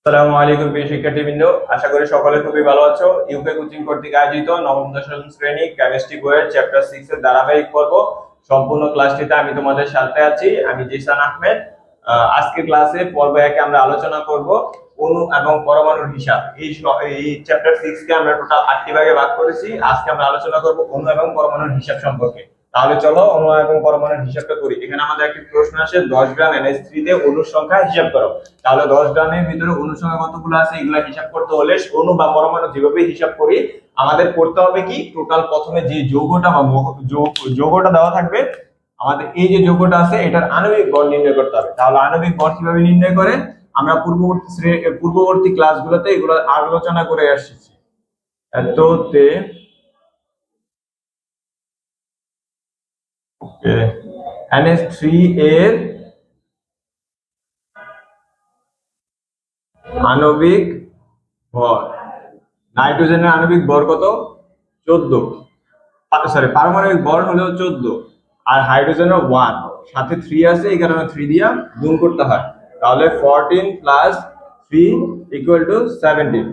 আসসালামু আলাইকুম প্রিয় শিক্ষার্থীবৃন্দ, আশা করি সকলে খুবই ভালো আছো। ইউকে কোচিং কর্তৃক আয়োজিত নবম দশম শ্রেণী কেমিস্ট্রি বইয়ের চ্যাপ্টার 6 এর ধারাবাহিক পর্ব সম্পূর্ণ ক্লাসটিতে আমি তোমাদের সাথে আছি। আমি জিসান আহমেদ। আজকে ক্লাসে পর্ব 1 এ আমরা আলোচনা করব অণু এবং পরমাণুর হিসাব। এই চ্যাপ্টার 6 কে আমরা টোটাল 8টি ভাগে ভাগ করেছি। আজকে আমরা আলোচনা করব অণু এবং পরমাণুর হিসাব সম্পর্কে। তাহলে চলো অণু এবং পরমাণুর হিসাবটা করি। এখানে আমাদের একটি প্রশ্ন আসে 10 গ্রাম NH3 তে অণুর সংখ্যা হিসাব করো। তাহলে 10 গ্রামের ভিতরে অণুর সংখ্যা কতগুলো আছে এগুলা হিসাব করতে হলে অণু বা পরমাণু যেভাবে হিসাব করি আমাদের করতে হবে কি, টোটাল প্রথমে যে যৌগটা বা যৌগটা দেওয়া থাকবে, আমাদের এই যে যৌগটা আছে এটার আণবিক ভর নির্ণয় করতে হবে। তাহলে আণবিক ভর কিভাবে নির্ণয় করে আমরা পূর্ববর্তী ক্লাসগুলোতে এগুলো আলোচনা করে আসছি। এততে NH3 এর আণবিক ভর, নাইট্রোজেনের আণবিক ভর কত? 14। পারমাণবিক ভর হলো 14 আর হাইড্রোজেনের 1, সাথে 3 আছে, এই কারণে 3 দিয়ে গুণ করতে হয়। তাহলে 14 প্লাস 3 ইকুয়াল টু 17।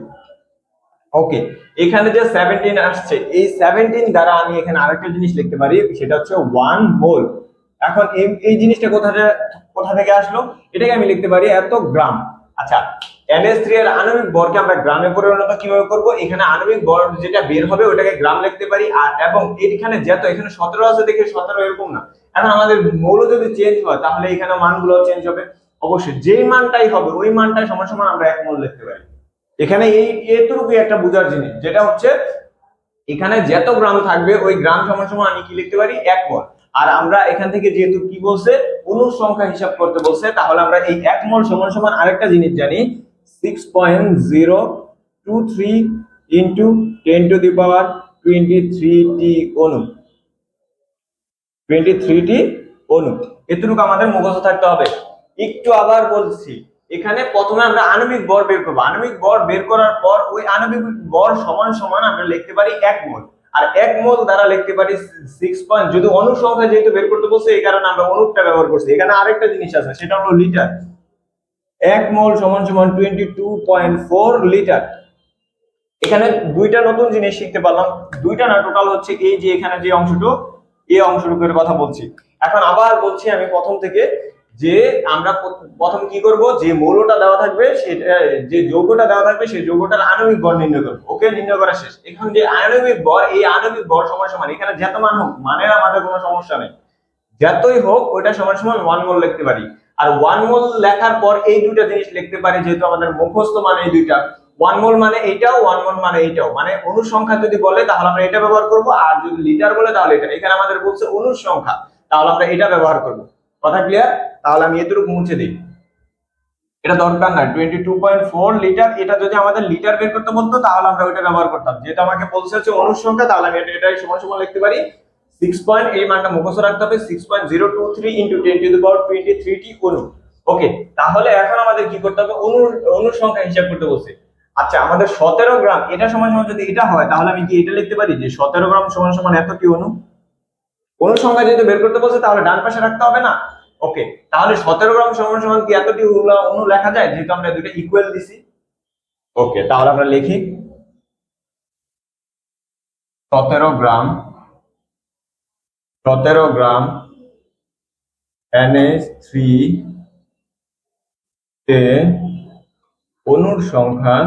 ওকে, এখানে যে 17 আসছে এই 17 দ্বারা আমি এখানে আরেকটা জিনিস লিখতে পারি, সেটা হচ্ছে 1 মোল। এখন এই জিনিসটা কোথা থেকে আসলো, এটাকে আমি লিখতে পারি এত গ্রাম। আচ্ছা, NH3 এর আণবিক ভরকে আমরা গ্রামে পরিণত কিভাবে করব? এখানে আণবিক ভর যেটা বের হবে ওটাকে গ্রাম লিখতে পারি। আর এবং এখানে এখানে 17 আছে দেখে 17 এরকম না। এখন আমাদের মৌল যদি চেঞ্জ হয় তাহলে এখানে মানগুলো চেঞ্জ হবে। অবশ্যই যেই মানটাই হবে ওই মানটাই সমান সমান আমরা 1 মোল লিখতে পারি। এখানে এতটুকু একটা বোঝার জিনিস, যেটা হচ্ছে এখানে যত গ্রাম থাকবে ওই গ্রাম সমান সমান আমি কি লিখতে পারি? 1 মোল। আর আমরা এখান থেকে যেহেতু কি বলছে, অণুর সংখ্যা হিসাব করতে বলছে, তাহলে আমরা এই 1 মোল সমান সমান আরেকটা জিনিস জানি, 6.023 ইনটু 10 টু দি পাওয়ার 23টি অণু। 23টি অণু, এতটুকু আমাদের মুখস্থ থাকতে হবে। একটু আবার বলছি, এখানে প্রথমে আমরা আণবিক ভর বের করব। আণবিক ভর বের করার পর ওই আণবিক ভর সমান সমান আমরা লিখতে পারি 1 মোল। আর 1 মোল দ্বারা লিখতে পারি 6 যদি অণু সংখ্যা যেহেতু বের করতে বলছে এই কারণে আমরা অণুটা ব্যবহার করছি। এখানে আরেকটা জিনিস আছে, সেটা হলো লিটার। 1 মোল সমান সমান 22.4 লিটার। এখানে দুইটা নতুন জিনিস শিখতে পারলাম, দুইটা না, টোটাল হচ্ছে এই যে এখানে যে অংশটুকু, এই অংশটুকুর কথা বলছি। এখন আবার বলছি আমি প্রথম থেকে, যে আমরা প্রথম কি করব, যে মৌলটা দেওয়া থাকবে সেটা, যে যৌগটা দেওয়া থাকবে সেই যৌগটার আণবিক ভর নির্ণয় করব। ওকে, নির্ণয় করা শেষ। এখন যে আণবিক ভর, এই আণবিক ভর সমান সমান এখানে যত মান হোক, মানের আমাদের কোনো সমস্যা নেই, যতই হোক ওইটা সমান সমান 1 মোল লিখতে পারি। আর 1 মোল লেখার পর এই দুটো জিনিস লিখতে পারি, যেহেতু আমাদের মুখস্থ মানে এই দুইটা। 1 মোল মানে এইটাও, 1 মোল মানে এইটাও। মানে অণুর সংখ্যা যদি বলে তাহলে আমরা এটা ব্যবহার করব, আর যদি লিটার বলে তাহলে এটা। এখানে আমাদের বলছে অণুর সংখ্যা, তাহলে আমরা এটা ব্যবহার করব। কথা ক্লিয়ার? তাহলে আমি এতটুকু মুছে দিই, এটা দরকার নাই। 22.4 লিটার, এটা যদি আমাদের লিটার বের করতে বলতো তাহলে আমরা ওইটা ব্যবহার করতাম। যেটা আমাকে বলছে হচ্ছে অণুর সংখ্যা, তাহলে আমি এটাই সমান সমান লিখতে পারি 6 এই মানটা মুখস্থ রাখতে হবে, 6.023 ইনটু 10 টু দি পাওয়ার 23 টি অণু। ওকে, তাহলে এখন আমাদের কি করতে হবে? অণুর সংখ্যা হিসাব করতে বলছে। আচ্ছা, আমাদের 17 গ্রাম এটা সমান সমান যদি এটা হয় তাহলে আমি কি এটা লিখতে পারি যে 17 গ্রাম সমান সমান এতটি অণু। অণুর সংখ্যা যেহেতু বের করতে বলছে তাহলে ডান পাশে রাখতে হবে না? ওকে, তাহলে 17 গ্রাম সমান সমান কি এতটি অণু লেখা যায়, যেহেতু আমরা দুটো ইকুয়াল দিছি। ওকে, তাহলে আমরা লিখি 17 গ্রাম, 17 গ্রাম NH3 তে অণুর সংখ্যা,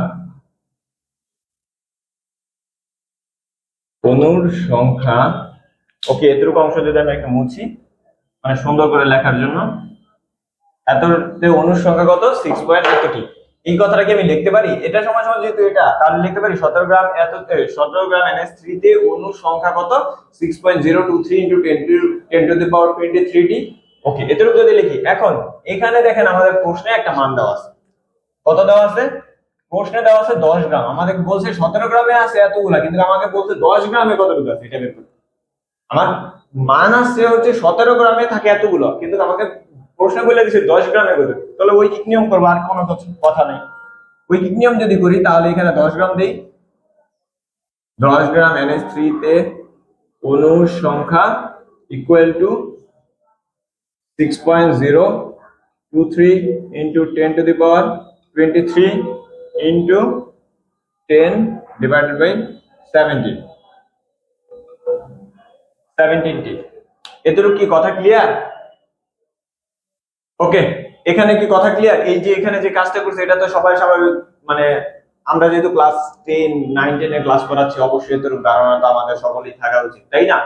ওকে, এতটুকু অংশ যদি আমি একটা মুছি মানে সুন্দর করে লেখার জন্য, এততে অণুর সংখ্যা কত? 6.এতটি। এই কথাটাকে আমি লিখতে পারি, এটা সমান সমান যেহেতু এটা, তাহলে লিখতে পারি 17 গ্রাম 17 গ্রাম NH3 তে অণুর সংখ্যা কত? 6.023 ইনটু 10 টু দি পাওয়ার 23টি। ওকে, এতটুকু যদি লিখি। এখন এখানে দেখেন আমাদের প্রশ্নে একটা মান দেওয়া আছে। কত দেওয়া আছে? প্রশ্নে দেওয়া আছে 10 গ্রাম। আমাদের বলছে 17 গ্রামে আছে এতগুলা, কিন্তু আমাকে বলছে 10 গ্রামে কতটুকু আছে এটা বের করতে। আমার মান আছে হচ্ছে 17 গ্রামে থাকে এতগুলো, কিন্তু আমাকে প্রশ্ন বলে দিছে 10 গ্রামে কত। তাহলে ঐকিক নিয়ম করবো, আর কোনো কথা নেই। ঐকিক নিয়ম যদি করি তাহলে এখানে 10 গ্রাম দেই, 10 গ্রাম NH3 তে অণুর সংখ্যা equal to 6.023 into 10 to the power 23 into 10 divided by 17 17টি। এতটুকু কি কথা ক্লিয়ার? ওকে, এখানে কি কথা ক্লিয়ার? এই যে এখানে যে কাজটা করছে এটা তো সবাই স্বাভাবিক, মানে আমরা যেহেতু ক্লাস 10 9 10 এ ক্লাস করাচ্ছি, অবশ্যই এতটুকু ধারণা তো আমাদের সকলেই থাকা উচিত, তাই না?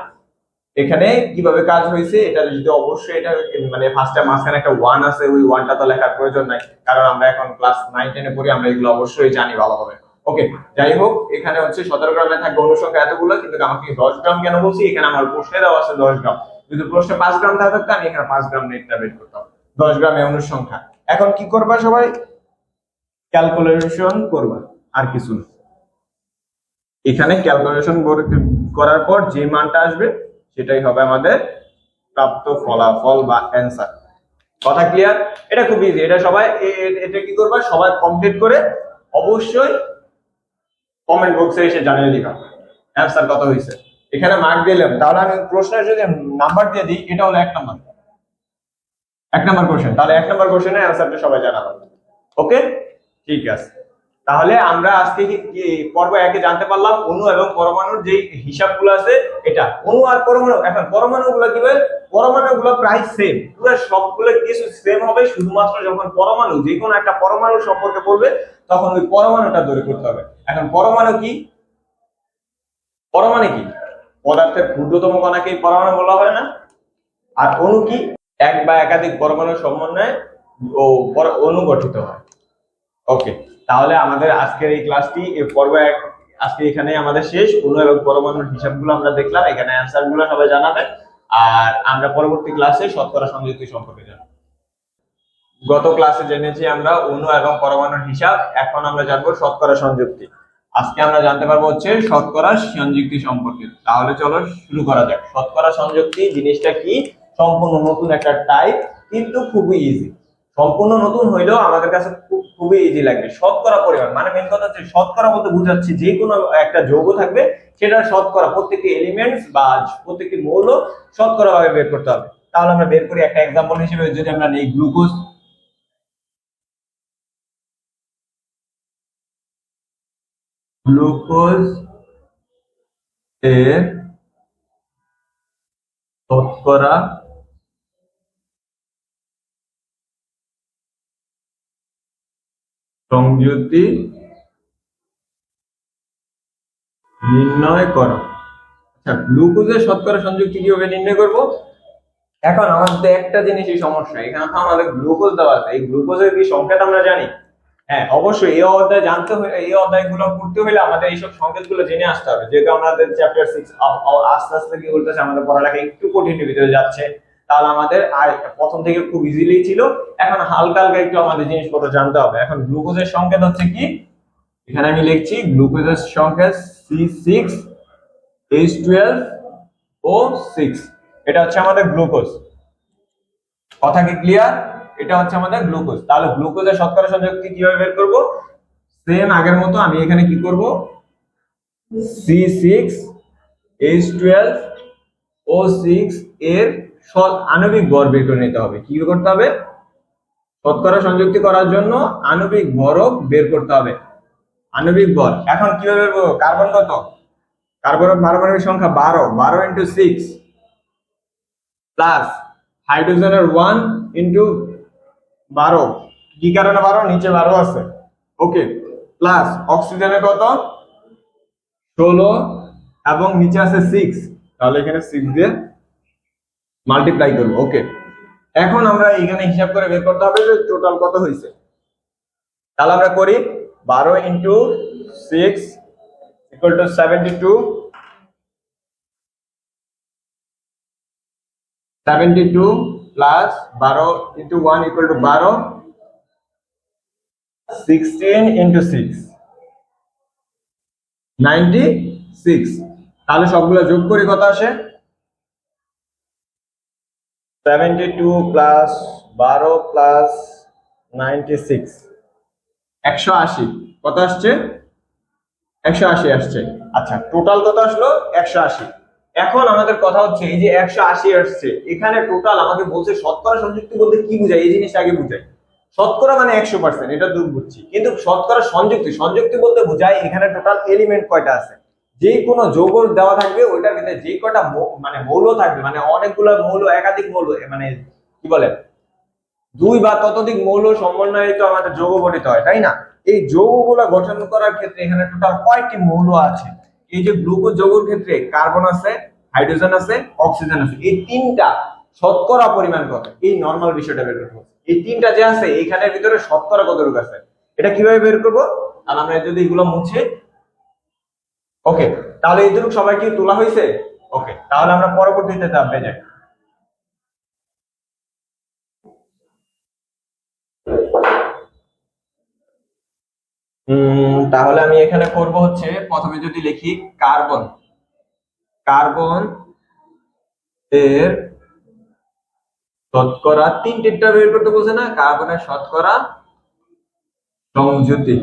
এখানে কিভাবে কাজ হয়েছে এটা যদি অবশ্যই এটা মানে ফার্স্টে মাঝখানে একটা 1 আছে, ওই 1টা তো লেখার প্রয়োজন নাই, কারণ আমরা এখন ক্লাস 9 10 এ পড়ি, আমরা এগুলো অবশ্যই জানি ভালোভাবে। ওকে, যাই হোক, এখানে হচ্ছে 17 গ্রামে থাকবে অনুসংখ্যা এতগুলো, কিন্তু আমাকে 10 গ্রাম কেন বলছি? এখানে আমার প্রশ্নে দেওয়া আছে 10 গ্রাম, যদি প্রশ্নে 5 গ্রাম থাকতো আমি এখানে 5 গ্রাম নেটটা বের করতাম। 10 গ্রামে অনুসংখ্যা। এখন কি করবা সবাই? ক্যালকুলেশন করবা, আর কিছু না। এখানে ক্যালকুলেশন করার পর যে মানটা আসবে সেটাই হবে আমাদের প্রাপ্ত ফলাফল বা অ্যান্সার। কথা ক্লিয়ার? এটা খুব ইজি, এটা সবাই এটা কি করবা? সবাই কমপ্লিট করে অবশ্যই কমেন্ট বক্সে এসে জানিয়ে দিবা অ্যান্সার কত হয়েছে। এখানে মার্ক দিলাম, তাহলে আমি প্রশ্নের যদি নাম্বার দিয়ে দিই, এটা হলো 1 নাম্বার, 1 নাম্বার কোশ্চেন, তাহলে 1 নাম্বার কোশ্চেনের অ্যান্সারটা সবাই জানাবো। ওকে, ঠিক আছে। তাহলে আমরা আজকে কি পর্ব 1 এ জানতে পারলাম অণু এবং পরমাণুর যে হিসাবগুলো আছে, এটা অণু আর পরমাণু। এখন পরমাণুগুলো কি হবে? পরমাণুগুলো প্রায় সেম, পুরো সবগুলো কিছু সেম হবে, শুধুমাত্র যখন পরমাণু যে কোনো একটা পরমাণু সম্পর্কে বলবে তখন ওই পরমাণুটা ধরে করতে হবে। এখন পরমাণু কি? পরমাণু কি? পদার্থের ক্ষুদ্রতম কণাকে পরমাণু বলা হয় না? আর অণু কি? এক বা একাধিক পরমাণুর সমন্বয়ে ও অণু গঠিত হয়। ওকে, তাহলে আমাদের আজকের এই ক্লাসটি এই পর্ব 1 আজকে এখানে আমাদের শেষ। অণু এবং পরমাণুর হিসাবগুলো আমরা দেখলাম, এখানে অ্যানসারগুলো সবাই জানাবে, আর আমরা পরবর্তী ক্লাসে শতকরা সংযুক্তি সম্পর্কে জানব। গত ক্লাসে জেনেছি আমরা অণু এবং পরমাণুর হিসাব, এখন আমরা জানবো শতকরা সংযুক্তি। আজকে আমরা জানতে পারবো হচ্ছে শতকরা সংযুক্তি সম্পর্কে। তাহলে চলো শুরু করা যাক। শতকরা সংযুক্তি জিনিসটা কি? সম্পূর্ণ নতুন একটা টাইপ, কিন্তু খুবই ইজি। সম্পূর্ণ নতুন হইলেও আমাদের কাছে খুবই ইজি লাগবে। শতকরা পরিমাণ মানে মেন কথা হচ্ছে শতকরা বলতে বোঝাচ্ছি যে কোনো একটা যৌগ থাকবে সেটা শতকরা, প্রত্যেকটি এলিমেন্টস বা প্রত্যেকটি মৌল শতকরা ভাবে বের করতে হবে। তাহলে আমরা বের করি একটা एग्जांपल হিসেবে, যদি আমরা নেই গ্লুকোজ। গ্লুকোজ এর শতকরা সংযুক্তি নির্ণয় করো। আচ্ছা, গ্লুকোজের শতকরা সংযুক্তি কিভাবে নির্ণয় করব? এখন আমাদের একটা জিনিসই সমস্যা, এখানে তো আমাদের গ্লুকোজ দেওয়া আছে, এই গ্লুকোজের কি সংকেত আমরা জানি? হ্যাঁ, অবশ্যই এই অধ্যায় জানতে হলে, এই অধ্যায়গুলো পড়তে হলে আমাদের এইসব সংকেতগুলো জেনে আসতে হবে, যেহেতু আমাদের চ্যাপ্টার 6 আস্তে আস্তে কি বলতেছে, আমাদের পড়ালেখা একটু কঠিনের ভিতরে যাচ্ছে। তাহলে আমাদের আর প্রথম থেকে খুব ইজিলি ছিল, এখন হালকা হালকা একটু আমাদের জিনিসপত্র জানতে হবে। এখন গ্লুকোজের সংকেত হচ্ছে কি? এখানে আমি লিখছি গ্লুকোজের সংকেত C6H12O6, এটা হচ্ছে আমাদের গ্লুকোজ। কথা কি ক্লিয়ার? এটা হচ্ছে আমাদের গ্লুকোজ। তাহলে গ্লুকোজের শতকরা সংযুক্তি কিভাবে বের করব? সেম আগের মতো আমি এখানে কি করব? C6H12O6 এর আণবিক ভর বের করে নিতে হবে। কি করতে হবে? শতকরা সংযুক্তি করার জন্য আণবিক ভরও বের করতে হবে। আণবিক ভর এখন কিভাবে বের করব? কার্বন কত? কার্বনের পারমাণবিক সংখ্যা 12, 12 into 6 প্লাস হাইড্রোজেনের 1 into 12, কি কারণে 12? নিচে 12 আছে। ওকে, প্লাস অক্সিজেনের কত? 16 এবং নিচে আছে 6, তাহলে এখানে 6 দিয়ে মাল্টিপ্লাই করব। ওকে, এখন আমরা এখানে হিসাব করে বের করতে হবে যে টোটাল কত হয়েছে। তাহলে আমরা করি 12 into 6 equal to 72, 72 plus 12 into 1 equal to 12, 16 into 6 96। তাহলে সবগুলো যোগ করি, কত আসে? 72 plus 12 plus 96, 180। কত আসছে? 180 আসছে। আচ্ছা, টোটাল কত আসলো? 180। এখন আমাদের কথা হচ্ছে এই যে 180 আসছে, এখানে টোটাল আমাকে বলছে শতকরা সংযুক্তি বলতে কি বোঝায়, এই জিনিসটা আগে বুঝাই। শতকরা মানে 100%, এটা দূর বুঝছি, কিন্তু শতকরা সংযুক্তি, সংযুক্তি বলতে বোঝায় এখানে টোটাল এলিমেন্ট কয়টা আছে। যে কোনো যৌগ দেওয়া থাকবে ওইটার ভিতরে যে কয়টা মানে মৌল থাকবে, মানে অনেকগুলো মৌল, একাধিক মৌল, মানে কি বলে দুই বা ততোধিক মৌল সমন্বয়ে তো আমাদের যৌগ গঠিত হয়, তাই না? এই যৌগগুলো গঠন করার ক্ষেত্রে এখানে টোটাল কয়টি মৌল আছে? এই যে গ্লুকোজ যৌগের ক্ষেত্রে কার্বন আছে, হাইড্রোজেন আছে, অক্সিজেন আছে, এই তিনটা শতকরা পরিমাণ কত, এই নরমাল বিষয়টা বের করতে হবে। এই তিনটা যে আছে এখানের ভিতরে শতকরা কতটুকু আছে এটা কিভাবে বের করব? আর আমরা যদি এগুলো মুছে, ওকে, তাহলে এইটুকু সবাই কি তোলা হয়েছে? ওকে, তাহলে আমরা পরবর্তীতে ধাপে যাই। তাহলে আমি এখানে করব হচ্ছে প্রথমে যদি লিখি কার্বন, কার্বন এর শতকরা তিনটা বের করতে বলছে না, কার্বনের শতকরা সংযুক্তি,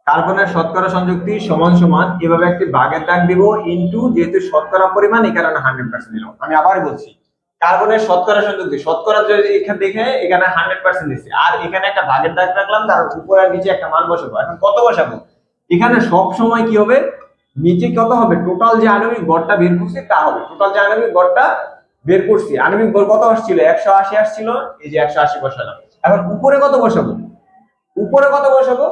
কার্বনের শতকরা সংযুক্তি সমান সমান এভাবে একটি ভাগের দাগ দিব ইনটু, যেহেতু শতকরা পরিমাণ এই কারণে 100% দিলাম। আমি আবার বলছি, কার্বনের শতকরা সংযুক্তি, শতকরা যদি এখানে দেখে এখানে 100% দিছি, আর এখানে একটা ভাগের দাগ রাখলাম, তার উপরে আর নিচে একটা মান বসাবো। এখন কত বসাবো? এখানে সব সময় কি হবে, নিচে কত হবে, টোটাল যে আণবিক ভরটা বের করছি তা হবে, টোটাল যে আণবিক ভরটা বের করছি, আণবিক ভর কত আসছিল, 180 আসছিল, এই যে 180 বসালাম। এখন উপরে কত বসাবো? উপরে কত বসাবো?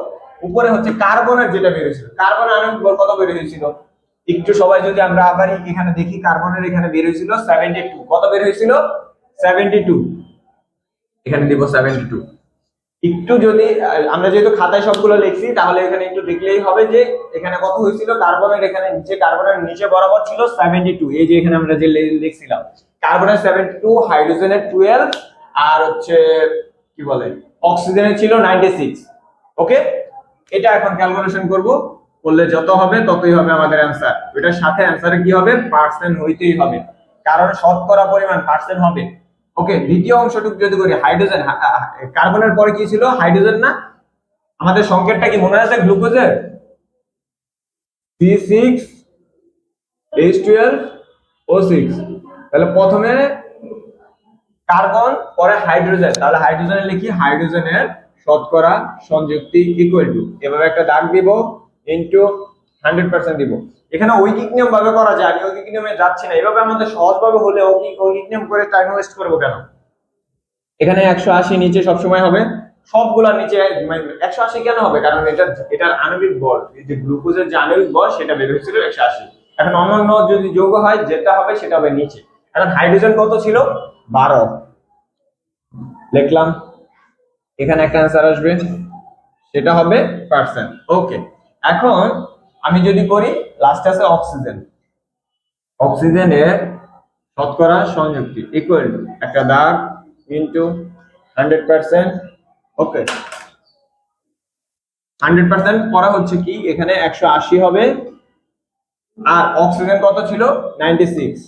উপরে হচ্ছে কার্বনের যেটা বের হয়েছিল, কার্বনের আণবিক ভর কত বের হয়েছিল একটু সবাই যদি আমরা আবার এখানে দেখি, কার্বনের এখানে বের হয়েছিল 72, কত বের হয়েছিল? 72, এখানে দিব 72। একটু যদি আমরা যেহেতু খাতায় সবগুলো লিখছি তাহলে এখানে একটু দেখলেই হবে যে এখানে কত হয়েছিল, কার্বনের এখানে নিচে, কার্বনের নিচে বরাবর ছিল 72, এই যে এখানে আমরা যে লিখছিলাম কার্বনের 72, হাইড্রোজেনের 12, আর হচ্ছে কি বলে অক্সিজেনের ছিল 96। ওকে, এটা এখন ক্যালকুলেশন করব, করলে যত হবে ততই হবে আমাদের অ্যানসার। এটার সাথে অ্যানসারে কি হবে, পার্সেন্ট হইতেই হবে, কারণ শতকরা পরিমাণ পার্সেন্ট হবে। ওকে, দ্বিতীয় অংশটুকু যদি করি, হাইড্রোজেন, কার্বনের পরে কি ছিল, হাইড্রোজেন না? আমাদের সংকেতটা কি মনে আছে গ্লুকোজের? C6H12O6। তাহলে প্রথমে কার্বন, পরে হাইড্রোজেন, তাহলে হাইড্রোজেনে লিখি হাইড্রোজেনের শতকরা সংযুক্তি ইকুয়াল টু, এভাবে একটা দাগ দিব ইনটু 100% দিব। এখানে ঐকিক নিয়ম ভাবে করা যায়, আমি ঐকিক নিয়মে যাচ্ছি না, এভাবে আমাদের সহজ ভাবে হলে ঐকিক নিয়ম করে টাইম ওয়েস্ট করব কেন? এখানে 180 নিচে সব সময় হবে, সবগুলা নিচে 180 কেন হবে, কারণ এটার আণবিক ভর, এই যে গ্লুকোজের যে আণবিক ভর সেটা বের হয়েছিল 180। এখন অন্যান্য যদি যৌগ হয় যেটা হবে সেটা হবে নিচে। এখন হাইড্রোজেন কত ছিল, 12, লিখলাম, এখানে একটা অ্যান্সার আসবে, সেটা হবে পার্সেন্ট। ওকে, এখন আমি যদি করি লাস্টে আছে অক্সিজেন, অক্সিজেনের শতকরা সংযুক্তি ইকুয়াল টু একটা দাগ ইনটু 100%। ওকে, 100% করা হচ্ছে কি, এখানে 180 হবে, আর অক্সিজেন কত ছিল, 96,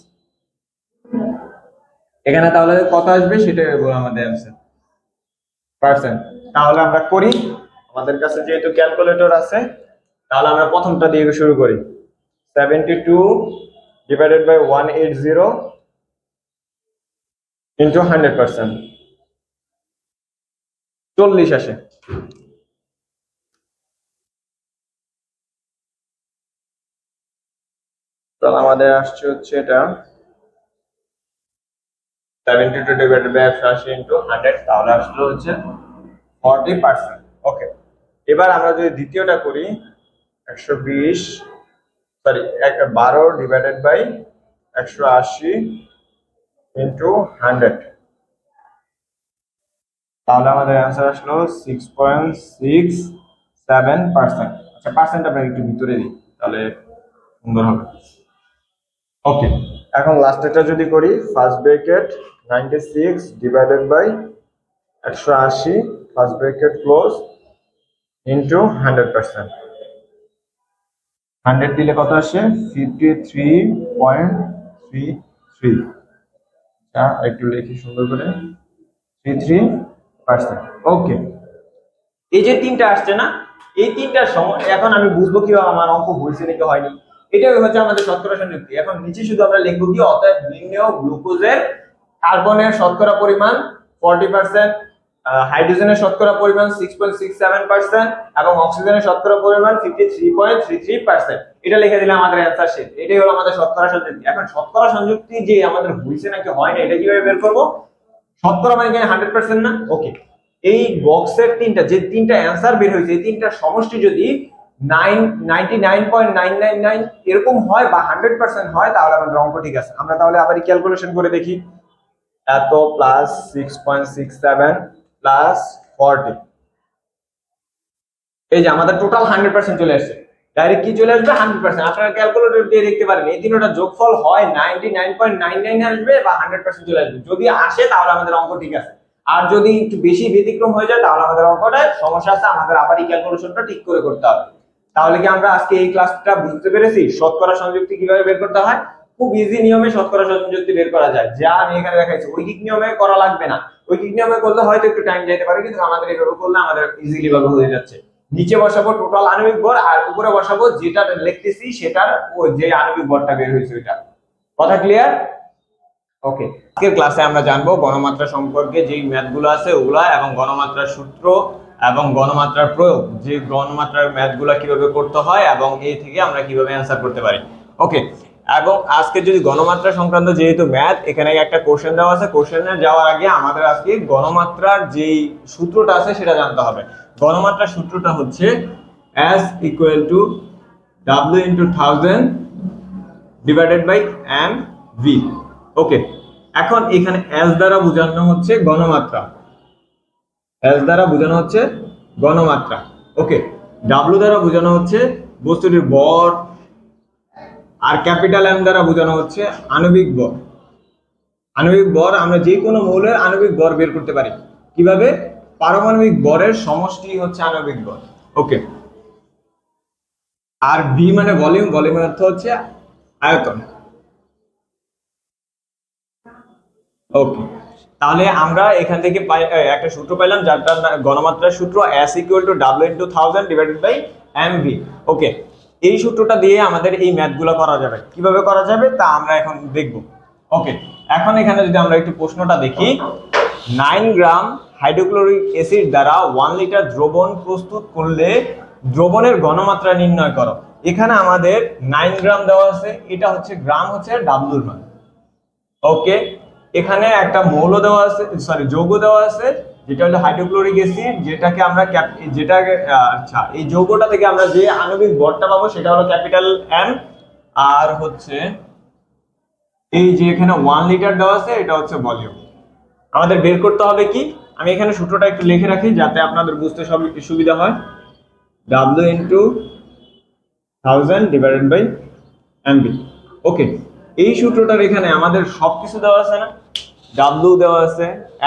এখানে তাহলে কত আসবে সেটাই বলবো আমাদের অ্যান্সার, পার্সেন্ট। তাহলে আমরা করি, আমাদের কাছে যেহেতু ক্যালকুলেটর আছে তাহলে আমরা প্রথমটা দিয়ে শুরু করি, 72 ডিভাইডেড বাই 180 ইনটু 100%, 40 আসে। তাহলে আমাদের আসছে হচ্ছে এটা 72 ডিভাইডেড বাই 180 ইনটু 100, তাহলে আসলো হচ্ছে 40%। ওকে, এবার আমরা যদি দ্বিতীয়টা করি 120, সরি 12 ডিভাইডেড বাই 180 ইনটু 100, তাহলে আমাদের অ্যান্সার আসলো 6.67%। আচ্ছা, পার্সেন্ট আমরা একটু ভিতরে দিই তাহলে সুন্দর হবে। ওকে, এখন লাস্টেরটা যদি করি, first bracket 96 divided by 180 first bracket close into 100%, 100 দিলে কত আসে, 53.33। আচ্ছা, একটু লিখি সুন্দর করে, 33%। ওকে, এই যে তিনটা আসছে না, এই তিনটার সময় এখন আমি বুঝবো কিভাবে আমার অঙ্ক হয়েছে নাকি হয়নি, এটাই হচ্ছে আমাদের শতকরা সংযুক্তি। এখন নিচে শুধু আমরা লিখবো কি, অতএব নির্ণেয় গ্লুকোজের কার্বনের শতকরা পরিমাণ 40%, হাইড্রোজেনের শতকরা পরিমাণ 6.67% এবং অক্সিজেনের শতকরা পরিমাণ 53.33%। এটা লিখে দিলে আমাদের অ্যান্সার শেষ। এটাই হলো আমাদের শতকরা সংযুক্তি। এখন শতকরা সংযুক্তি যে আমাদের হইছে নাকি হয় না এটা কিভাবে বের করব? শতকরা মানে কি 100% না? ওকে, এই বক্সের যে তিনটা অ্যান্সার বের হয়েছে এই তিনটা সমষ্টি যদি 99.999 এরকম হয় বা 100% হয় তাহলে আমাদের অঙ্ক ঠিক আছে। আমরা তাহলে আবার ক্যালকুলেশন করে দেখি। এত প্লাস 6.67 প্লাস 40, এই যে আমাদের টোটাল 100% চলে আসছে। ডাইরেক্ট কি চলে আসবে? 100%। আপনারা ক্যালকুলেটর দিয়ে দেখতে পারেন এই তিনটা যোগফল হয় 99.99 আসবে বা 100% চলে আসবে। যদি আসে তাহলে আমাদের অঙ্ক ঠিক আছে, আর যদি একটু বেশি ব্যতিক্রম হয়ে যায় তাহলে আমাদের অঙ্কটা সমস্যা আছে, আমাদের আবার এই ক্যালকুলেশনটা ঠিক করে করতে হবে। তাহলে কি আমরা আজকে এই ক্লাসটা বুঝতে পেরেছি শতকরা সংযুক্তি কিভাবে বের করতে হয়? খুব ইজি নিয়মে শতকরা সংযুক্তি বের করা যায়, যা আমি এখানে দেখাইছি। ঐকিক নিয়মে করা লাগবে না, ঐকিক নিয়মে করলে হয়তো একটু টাইম যেতে পারে, কিন্তু আমাদের এইভাবে করলে আমাদের ইজিলি ভাবে হয়ে যাচ্ছে। নিচে বসাবো টোটাল আণবিক ভর আর উপরে বসাবো যেটা লিখতেছি সেটার ওই যে আণবিক ভরটা বের হয়েছে ওইটা। কথা ক্লিয়ার? ওকে, আজকের ক্লাসে আমরা জানবো গণমাত্রা সম্পর্কে যেই ম্যাথগুলো আছে ওগুলা, এবং গণমাত্রার সূত্র এবং গণমাত্রার প্রয়োগ, যে গণমাত্রার ম্যাথগুলো কিভাবে করতে হয় এবং এই থেকে আমরা কিভাবে অ্যান্সার করতে পারি। ওকে, এবং আজকে যদি গণমাত্রা সংক্রান্ত যেহেতু ম্যাথ, এখানে একটা কোশ্চেন দেওয়া আছে, কোশ্চেনে যাওয়ার আগে আমাদের আজকে গণমাত্রার যেই সূত্রটা আছে সেটা জানতে হবে। গণমাত্রার সূত্রটা হচ্ছে S equal to W into 1000 divided by mv। ওকে, এখন এখানে S দ্বারা বোঝানো হচ্ছে গণমাত্রা, S দ্বারা বোঝানো হচ্ছে গণমাত্রা। ওকে, W দ্বারা বোঝানো হচ্ছে বস্তুটির ভর, আর ক্যাপিটাল M দ্বারা বোঝানো হচ্ছে আণবিক ভর। আণবিক ভর আমরা যে কোনো মৌলের আণবিক ভর বের করতে পারি কিভাবে? পারমাণবিক ভরের সমষ্টি হচ্ছে আণবিক ভর। ওকে, আর V মানে ভলিউম, ভলিউমের অর্থ হচ্ছে আয়তন। ওকে, তাহলে আমরা এখান থেকে একটা সূত্র পেলাম যার গণমাত্রার সূত্র S equal to W into 1000 divided by mv। ওকে, এই সূত্রটা দিয়ে আমাদের এই ম্যাথগুলো করা যাবে। কিভাবে করা যাবে তা আমরা এখন দেখব। ওকে, এখন এখানে যদি আমরা একটু প্রশ্নটা দেখি, 9 গ্রাম হাইড্রোক্লোরিক অ্যাসিড দ্বারা 1 লিটার দ্রবণ প্রস্তুত করলে দ্রবণের ঘনমাত্রা নির্ণয় করো। এখানে আমাদের 9 গ্রাম দেওয়া আছে, এটা হচ্ছে গ্রাম, হচ্ছে W এর মান। ওকে, এখানে একটা মৌল দেওয়া আছে, সরি যৌগ দেওয়া আছে যেটা হলো হাইড্রোক্লোরিক অ্যাসিড, যেটাকে আমরা আচ্ছা, এই যৌগটা থেকে আমরা যে আণবিক ভরটা পাবো সেটা হলো ক্যাপিটাল M, আর হচ্ছে এই যে এখানে 1 লিটার দেওয়া আছে এটা হচ্ছে ভলিউম। আমাদের বের করতে হবে কি, আমি এখানে সূত্রটা একটু লিখে রাখি যাতে আপনাদের বুঝতে সুবিধা হয়। W into 1000 divided by mv। ওকে, এই সূত্রটার এখানে আমাদের সবকিছু দেওয়া আছে না, W দেওয়া আছে,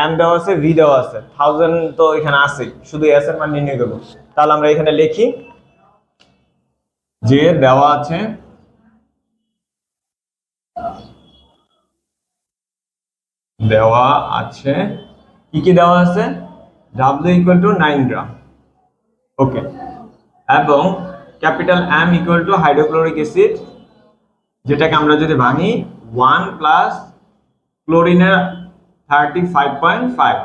M দেওয়া আছে, V দেওয়া আছে, 1000 তো এখানে আছে, শুধু S এর মান নির্ণয় করব। তাহলে আমরা এখানে লিখি যে দেওয়া আছে কি কি দেওয়া আছে, W equal to 9 গ্রাম। ওকে, এবং capital M equal to hydrochloric acid, যেটাকে আমরা যদি ভাঙি 1 প্লাস ক্লোরিনের 35.5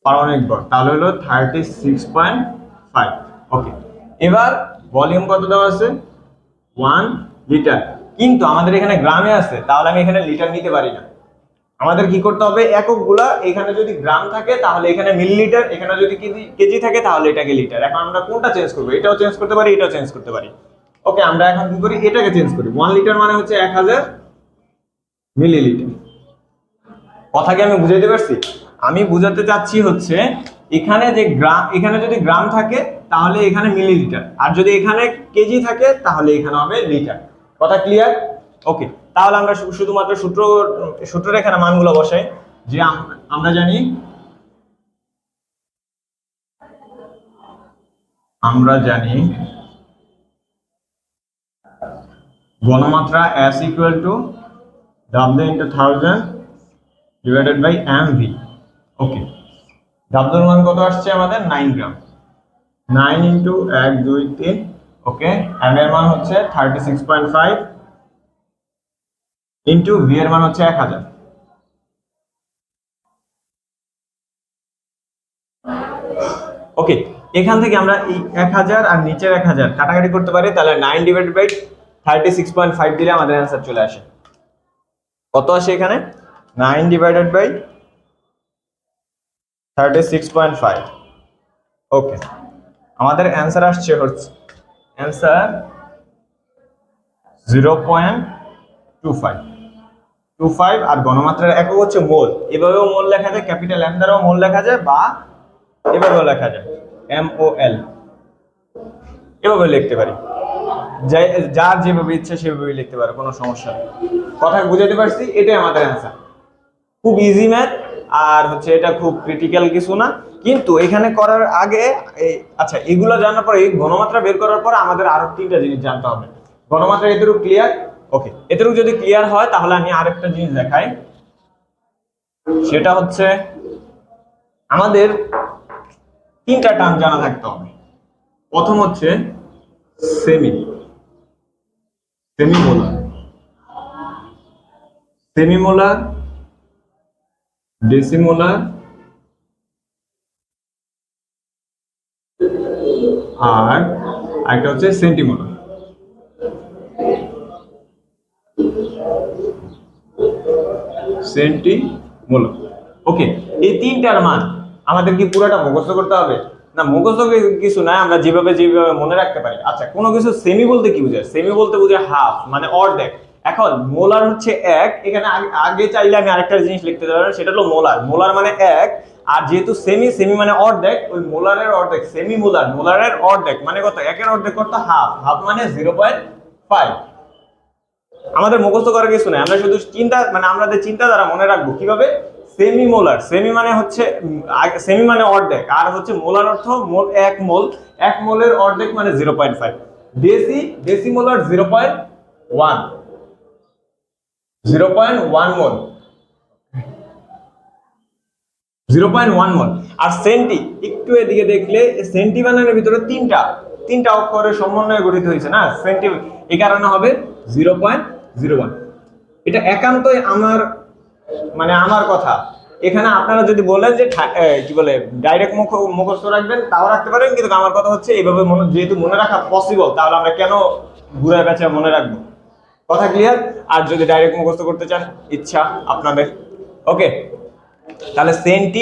পারমাণবিক ভর, তাহলে হলো 36.5। ওকে, এবার ভলিউম কত দেওয়া আছে? 1 লিটার, কিন্তু আমাদের এখানে গ্রামে আছে, তাহলে আমি এখানে লিটার নিতে পারি না। আমাদের কি করতে হবে, এককগুলা এখানে যদি গ্রাম থাকে তাহলে এখানে মিলিলিটার, এখানে যদি কেজি থাকে তাহলে এটাকে লিটার। এখন আমরা কোনটা চেঞ্জ করব? এটাও চেঞ্জ করতে পারি, এটাও চেঞ্জ করতে পারি। ওকে, আমরা এখন কি করি, এটাকে চেঞ্জ করি। 1 লিটার মানে হচ্ছে 1000 মিলিলিটার। কথা কি আমি বুঝাইতে পারছি? আমি বুঝাতে চাচ্ছি হচ্ছে এখানে যে গ্রাম, এখানে যদি গ্রাম থাকে তাহলে এখানে মিলিলিটার, আর যদি এখানে কেজি থাকে তাহলে এখানে হবে লিটার। কথা ক্লিয়ার? ওকে, তাহলে আমরা শুধুমাত্র সূত্রের এখানে মানগুলো বসাই। যে আমরা জানি ঘনমাত্রা S equal to W into 1000 divided by mv। Okay, W এর মান কত আসছে আমাদের? 9 গ্রাম। 9 into 1 2 3। ওকে, m এর মান হচ্ছে 36.5 into v এর মান হচ্ছে 1000। ওকে, এখান থেকে আমরা এই 1000 আর নিচের 1000 কাটাকাটি করতে পারি, তাহলে 9/36.5 দিলে আমাদের অ্যান্সার চলে আসে। কত আসে এখানে? 9/36.5। ওকে, আমাদের অ্যান্সার আসছে হচ্ছে অ্যান্সার 0.25 আর ঘনমাত্রার একক হচ্ছে মোল। এভাবেও মোল লেখা যায়, ক্যাপিটাল এম দ্বারাও মোল লেখা যায়, বা এভাবেও লেখা যায় MOL, এভাবে লিখতে পারি। যার যেভাবে ইচ্ছা সেভাবে লিখতে পারে, কোনো সমস্যা নেই। কথা বুঝাতে পারছি? এটাই আমাদের অ্যান্সার। খুব ইজি ম্যাথ, আর হচ্ছে এটা খুব ক্রিটিক্যাল কিছু না। কিন্তু এখানে করার আগে আচ্ছা, এগুলো জানার পরে ঘনমাত্রা বের করার পর আমাদের আরো 3টা জিনিস জানতে হবে। ঘনমাত্রা এতটুকু ক্লিয়ার? ওকে, এতটুকু যদি ক্লিয়ার হয় তাহলে আমি আরেকটা জিনিস দেখাই। সেটা হচ্ছে আমাদের 3টা টার্ম জানা থাকতে হবে। প্রথম হচ্ছে সেমিমোলার, ডেসিমোলার আর একটা হচ্ছে সেন্টিমোলার। ওকে, এই 3টার মান আমাদের কি পুরোটা মুখস্থ করতে হবে? না, মুখস্থ কিছু না, আমরা যেভাবে মনে রাখতে পারি। আচ্ছা, কোনো কিছু সেমি বলতে কি বোঝায়? সেমি বলতে বোঝায় হাফ, মানে অর্ধেক। এখন মোলার হচ্ছে 1, এখানে আগে চাইলে আমি আরেকটা জিনিস লিখতে পারি, সেটা হলো মোলার মানে 1। আর যেহেতু সেমি মানে অর্ধেক, ওই মোলারের অর্ধেক সেমি মোলারের অর্ধেক মানে কত? 1-এর অর্ধেক কত? হাফ মানে 0.5। আমাদের মুখস্থ করার কিছু নাই, আমরা শুধু আমাদের চিন্তা দ্বারা মনে রাখবো কিভাবে। সেমি মানে হচ্ছে সেমি মানে অর্ধেক, আর হচ্ছে মোলার অর্থ মোল, 1 মোলের অর্ধেক মানে 0.5। ডেসিমোলার 0.1 মোল, 0.1 মোল। আর সেন্টি, একটু এদিকে দেখলে সেন্টি বানানোর ভিতরে তিনটা অক্ষরের সমন্বয়ে গঠিত হয়েছে না সেন্টি, এই কারণে হবে 0.01। এটা একান্তই আমার কথা। এখানে আপনারা যদি বলেন যে কি বলে ডাইরেক্ট মুখস্থ রাখবেন, তাও রাখতে পারেন, কিন্তু আমার কথা হচ্ছে এইভাবে যেহেতু মনে রাখা পসিবল, তাহলে আমরা কেন ঘুরায় পেঁচা মনে রাখবো? কথা ক্লিয়ার? আর যদি ডাইরেক্ট মুখস্থ করতে চান, ইচ্ছা আপনাদের। ওকে, তাহলে সেমি,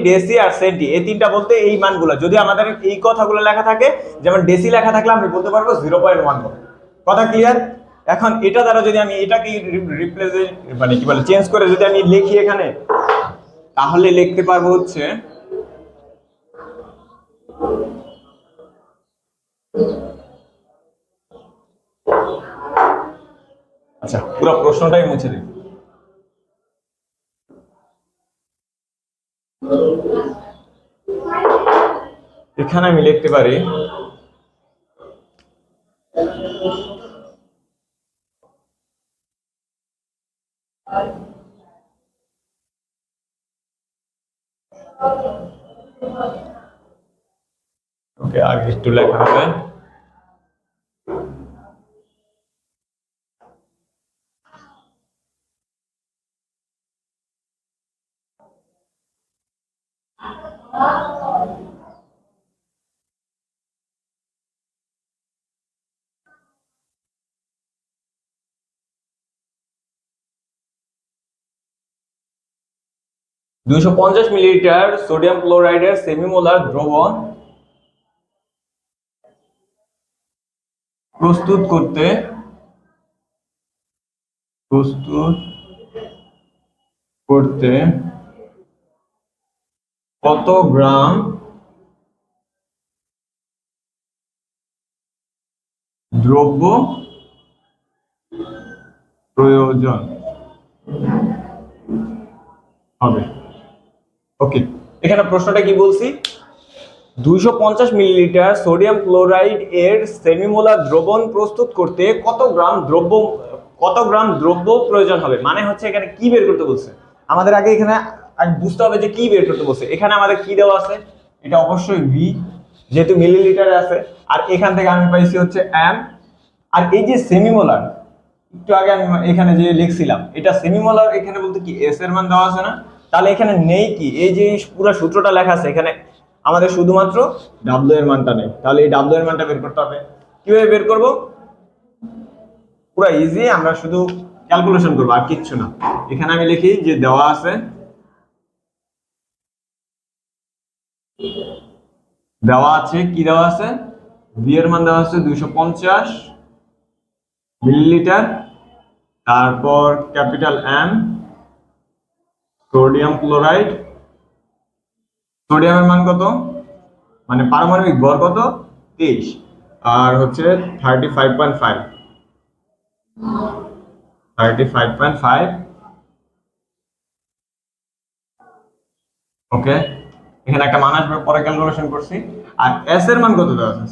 ডেসি আর সেন্টি, এই 3টা বলতে এই মানগুলো যদি আমাদের এই কথাগুলো লেখা থাকে, যেমন ডেসি লেখা থাকলে আমি বলতে পারবো 0.1। কথা ক্লিয়ার? এখন এটা দ্বারা যদি আমি এটাকে চেঞ্জ করে যদি আমি লিখি এখানে, তাহলে লিখতে পারবো হচ্ছে আচ্ছা, পুরো প্রশ্নটাই মুছে দিই। এখানে আমি লিখতে পারি ওকে, আর একটু লেখা হবে। $250 মিলিলিটার সোডিয়াম ক্লোরাইডের সেমিমোলার দ্রবণ প্রস্তুত করতে কত গ্রাম দ্রব্য প্রয়োজন হবে? ওকে, এখানে প্রশ্নটা কি বলছি? 250 মিলিলিটার সোডিয়াম ক্লোরাইড এর সেমিমোলার দ্রবণ প্রস্তুত করতে কত গ্রাম দ্রব্য প্রয়োজন হবে, মানে হচ্ছে এখানে কি বের করতে বলছে আমাদের। আগে এখানে বুঝতে হবে যে কি বের করতে বলছে। এখানে আমাদের কি দেওয়া আছে? এটা অবশ্যই ভি, যেহেতু মিলিলিটারে আছে। আর এখান থেকে আমি পাইছি হচ্ছে এম। আর এই যে সেমিমোলার, একটু আগে আমি এখানে যে লিখছিলাম, এটা সেমিমোলার, এখানে বলতে কি এস এর মান দেওয়া আছে না? তাহলে এখানে নেই কি, এই যে পুরো সূত্রটা লেখা আছে এখানে আমাদের শুধুমাত্র ডাব্লিউ এর মানটা নেই। তাহলে এই ডাব্লিউ এর মানটা বের করতে হবে। কিভাবে বের করব? পুরো ইজি, আমরা শুধু ক্যালকুলেশন করব আর কিচ্ছু না। এখানে আমি লিখি যে দেওয়া আছে কি দেওয়া আছে, ভি এর মান দেওয়া আছে 250 মিলিলিটার, তারপর ক্যাপিটাল এম সোডিয়াম ক্লোরাইড, সোডিয়ামের মান কত, মানে পারমাণবিক ভর কত 23, আর হচ্ছে 35.5 ওকে। এখানে একটা মান আসবে, পরে ক্যালকুলেশন করছি। আর এস এর মান কত দেওয়া আছে,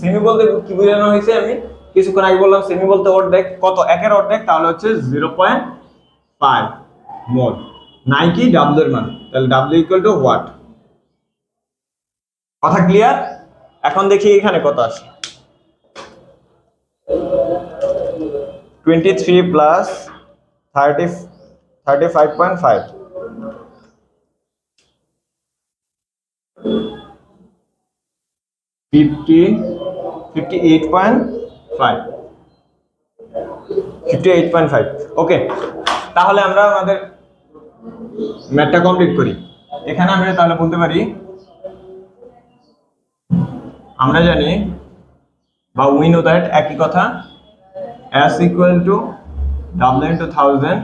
সেমি বলতে কি বোঝানো হয়েছে আমি কিছুক্ষণ আগে বললাম, সেমি বলতে অর্ধেক, কত একের অর্ধেক, তাহলে হচ্ছে 0.5 মোল। নাই কি ডাব্লিউ এর মান, তাহলে ডাব্লিউ ইকুয়াল টু হোয়াট। কথা ক্লিয়ার? এখন দেখি এখানে কত আসে, 23 প্লাস 35.5 58.5 ওকে। তাহলে আমরা আমাদের ম্যাথটা কমপ্লিট করি। এখানে আমরা তাহলে বলতে পারি, আমরা জানি বা উই নো দ্যাট একই কথা, S equal to W into 1000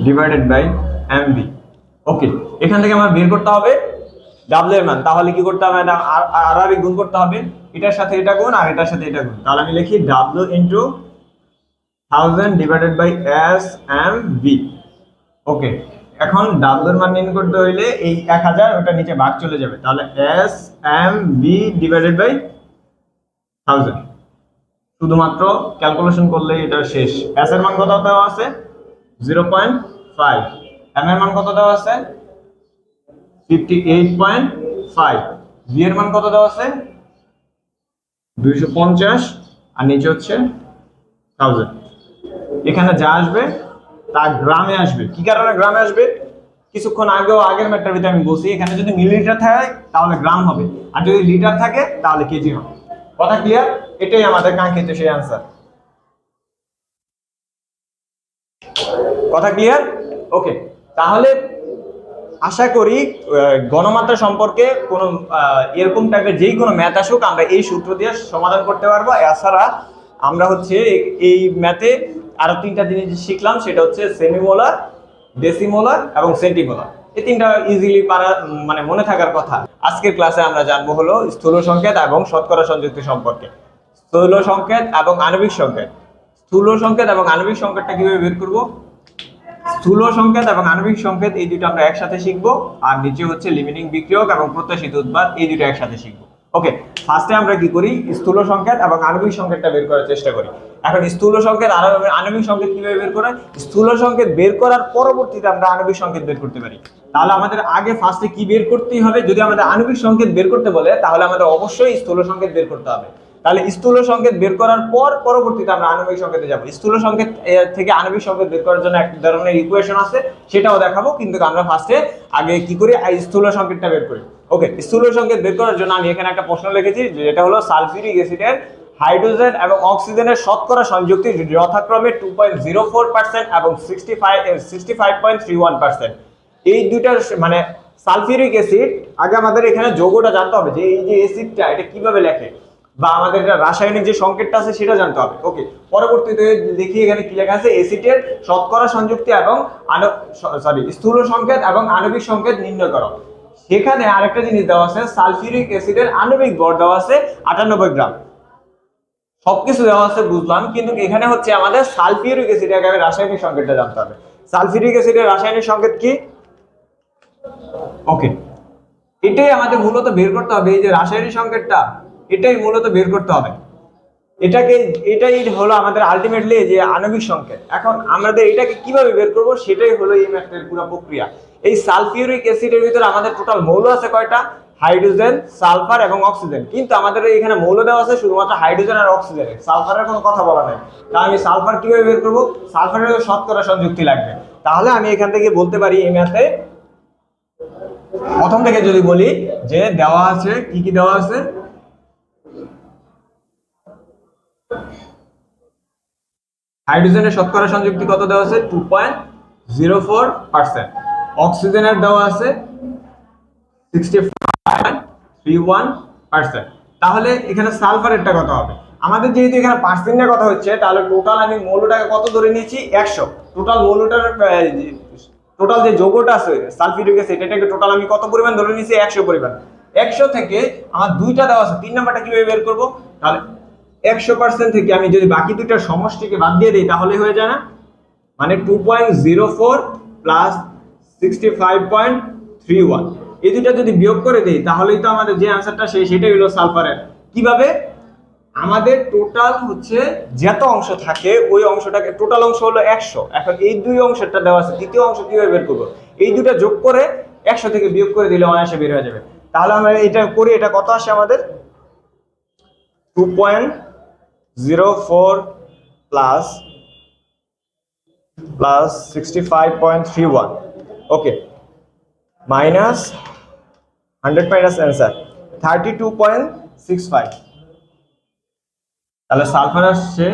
divided by MV। ওকে, এখান থেকে আমরা বের করতে হবে W এর মান। তাহলে কি করতে হবে, আর গুণ করতে হবে, এটার সাথে এটা গুণ আর এটার সাথে এটা গুণ। তাহলে আমি লিখি W into 1000 divided by SMV। ওকে, এখন W এর মান নির্ণয় করতে হইলে এই 1000 ওটা নিচে ভাগ চলে যাবে, তাহলে SMV divided by 1000। শুধুমাত্র ক্যালকুলেশন করলেই এটা শেষ। S এর মান কত দেওয়া আছে 0.5, M এর মান কত দেওয়া আছে 58.5, V এর মান কত দেওয়া আছে 250, আর নিচে হচ্ছে 1000। এখানে যা আসবে তা গ্রামে আসবে। কি কারণে গ্রামে আসবে, কিছুক্ষণ আগের ম্যাটটার ভিতরে আমি বলছি, এখানে যদি মিলিলিটার থাকে তাহলে গ্রাম হবে, আর যদি লিটার থাকে তাহলে কেজি হবে। কথা ক্লিয়ার? এটাই আমাদের কাঙ্ক্ষিত সেই আনসার। কথা ক্লিয়ার? ওকে, তাহলে আশা করি গণমাত্রা সম্পর্কে কোন এরকম টাইপের যেই কোনো ম্যাথ আসুক আমরা এই সূত্র দিয়ে সমাধান করতে পারবো। এছাড়া আমরা হচ্ছে এই ম্যাথে আরো তিনটা জিনিস শিখলাম, সেটা হচ্ছে সেমিমোলার, ডেসিমোলার এবং সেন্টিমোলার। এই তিনটা ইজিলি পারা মানে মনে থাকার কথা। আজকের ক্লাসে আমরা জানবো হলো স্থূল সংকেত এবং শতকরা সংযুক্তি সম্পর্কে। স্থূল সংকেত এবং আণবিক সংকেত। স্থূল সংকেত এবং আণবিক সংকেতটা কিভাবে বের করব, স্থূল সংকেত এবং আণবিক সংকেত এই দুটো আমরা একসাথে শিখবো, আর নিচে হচ্ছে লিমিটিং বিক্রিয়ক এবং প্রত্যাশিত উৎপাদ, এই দুটো একসাথে শিখবো। ওকে, ফার্স্টে আমরা কি করি, স্থূল সংকেত এবং আণবিক সংকেতটা বের করার চেষ্টা করি। এখন স্থূল সংকেত আর আণবিক সংকেত কিভাবে বের করা, স্থূল সংকেত বের করার পরবর্তীতে আমরা আণবিক সংকেত বের করতে পারি। তাহলে আমাদের আগে ফার্স্টে কি বের করতেই হবে, যদি আমাদের আণবিক সংকেত বের করতে বলে তাহলে আমাদের অবশ্যই স্থূল সংকেত বের করতে হবে। তাহলে স্থূল সংকেত বের করার পর পরবর্তীতে আমরা আণবিক সংকেতে যাব। স্থূল সংকেত থেকে আণবিক সংকেত বের করার জন্য এক ধরনের ইকুয়েশন আছে, সেটাও দেখাবো, কিন্তু আমরা ফার্স্টে আগে কি করি, স্থূল সংকেতটা বের করি। ওকে, স্থূল সংকেত বের করার জন্য আমি এখানে একটা প্রশ্ন লিখেছি, যেটা হলো সালফিউরিক অ্যাসিডের হাইড্রোজেন এবং অক্সিজেনের শতকরা সংযুক্তি যথাক্রমে 2.04% এবং 65.31%। এই দুইটার মানে সালফিউরিক অ্যাসিড, আগে আমাদের এখানে যৌগটা জানতে হবে যে এই যে অ্যাসিডটা এটা কিভাবে লেখে, বা আমাদের এটা রাসায়নিক যে সংকেতটা আছে সেটা জানতে হবে। ওকে, পরবর্তীতে দেখি এখানে কি লেখা আছে, অ্যাসিডের শতকরা সংযুক্তি এবং স্থূল সংকেত এবং আণবিক সংকেত নির্ণয় করো। সেখানে আরেকটা জিনিস দেওয়া আছে, সালফিউরিক অ্যাসিডের আণবিক ভর দেওয়া আছে 98 গ্রাম। সবকিছু দেওয়া আছে বুঝলাম, কিন্তু এখানে হচ্ছে আমাদের সালফিউরিক অ্যাসিডের আগে রাসায়নিক সংকেতটা জানতে হবে। সালফিউরিক অ্যাসিডের রাসায়নিক সংকেত কি? ওকে, এটাই আমাদের মূলত বের করতে হবে, এই যে রাসায়নিক সংকেতটা এটাই মূলত বের করতে হবে। এটাই হলো আমাদের আলটিমেটলি যে আণবিক সংকেত। এখন আমাদের এটাকে কিভাবে বের করব সেটাই হলো এই ম্যাথের পুরো প্রক্রিয়া। এই সালফিউরিক অ্যাসিডের ভিতরে আমাদের টোটাল মৌল আছে কয়টা, হাইড্রোজেন, সালফার এবং অক্সিজেন, কিন্তু আমাদের এখানে মৌল দেওয়া আছে শুধুমাত্র হাইড্রোজেন আর অক্সিজেন, সালফারের কোনো কথা বলা নাই। তাহলে আমি সালফার কিভাবে বের করব, সালফারের শতকরা সংযুক্তি লাগবে। তাহলে আমি এখান থেকে বলতে পারি এই ম্যাথে প্রথম থেকে যদি বলি যে দেওয়া আছে কি কি দেওয়া আছে, হাইড্রোজেনের শতকরা সংযুক্তি কত দেওয়া আছে 2.04%, অক্সিজেনের দেওয়া আছে 65.31%। তাহলে এখানে সালফারেরটা কত হবে? আমাদের যেহেতু এখানে পার্সেন্টের কথা হচ্ছে তাহলে টোটাল আমি মৌলটাকে কত ধরে নিয়েছি 100। টোটাল মৌলটার টোটাল যে যৌগটা আছে সালফিউরিক অ্যাসিড এটাকে টোটাল আমি কত পরিমাণ ধরে নিয়েছি 100 পরিমাণ। 100 থেকে আমার দুইটা দেওয়া আছে, 3 নাম্বারটা কিভাবে বের করব? তাহলে 100% থেকে আমি যদি বাকি দুইটার সমষ্টিকে বাদ দিয়ে দিই তাহলে হয়ে যায় না, মানে 2.04 প্লাস 65.31 এই দুইটা যদি বিয়োগ করে দেই তাহলেই তো আমাদের যে অ্যানসারটা সেটাই হলো সালফারের। কিভাবে? আমাদের টোটাল হচ্ছে যত অংশ থাকে ওই অংশটাকে টোটাল অংশ হলো 100, এখন এই দুই অংশটা দেওয়া আছে, তৃতীয় অংশ কিভাবে বের করব? এই দুটো যোগ করে 100 থেকে বিয়োগ করে দিলে অনায়াসে বের হয়ে যাবে। তাহলে আমরা এটা করি, এটা কত আসে আমাদের 2.04 প্লাস 65.31, ওকে, মাইনাস 100 মাইনাস অ্যান্সার 32.65। তাহলে সালফার আসছে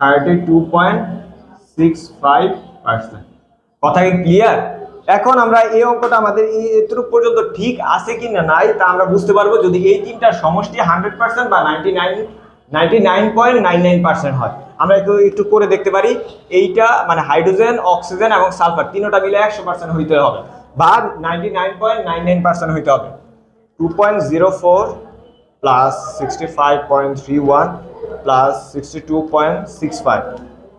32.65%। কথা কি ক্লিয়ার? এখন আমরা এই অঙ্কটা আমাদের এতটুকু পর্যন্ত ঠিক আছে কি না নাই তা আমরা বুঝতে পারবো যদি এই তিনটার সমষ্টি 100% বা 99.99% হয়। আমরা একটু করে দেখতে পারি, এইটা মানে হাইড্রোজেন, অক্সিজেন এবং সালফার তিনটা মিলে 100% হইতে হবে বা 99.99% হইতে হবে। 2.04 প্লাস 65.31 প্লাস 62.65,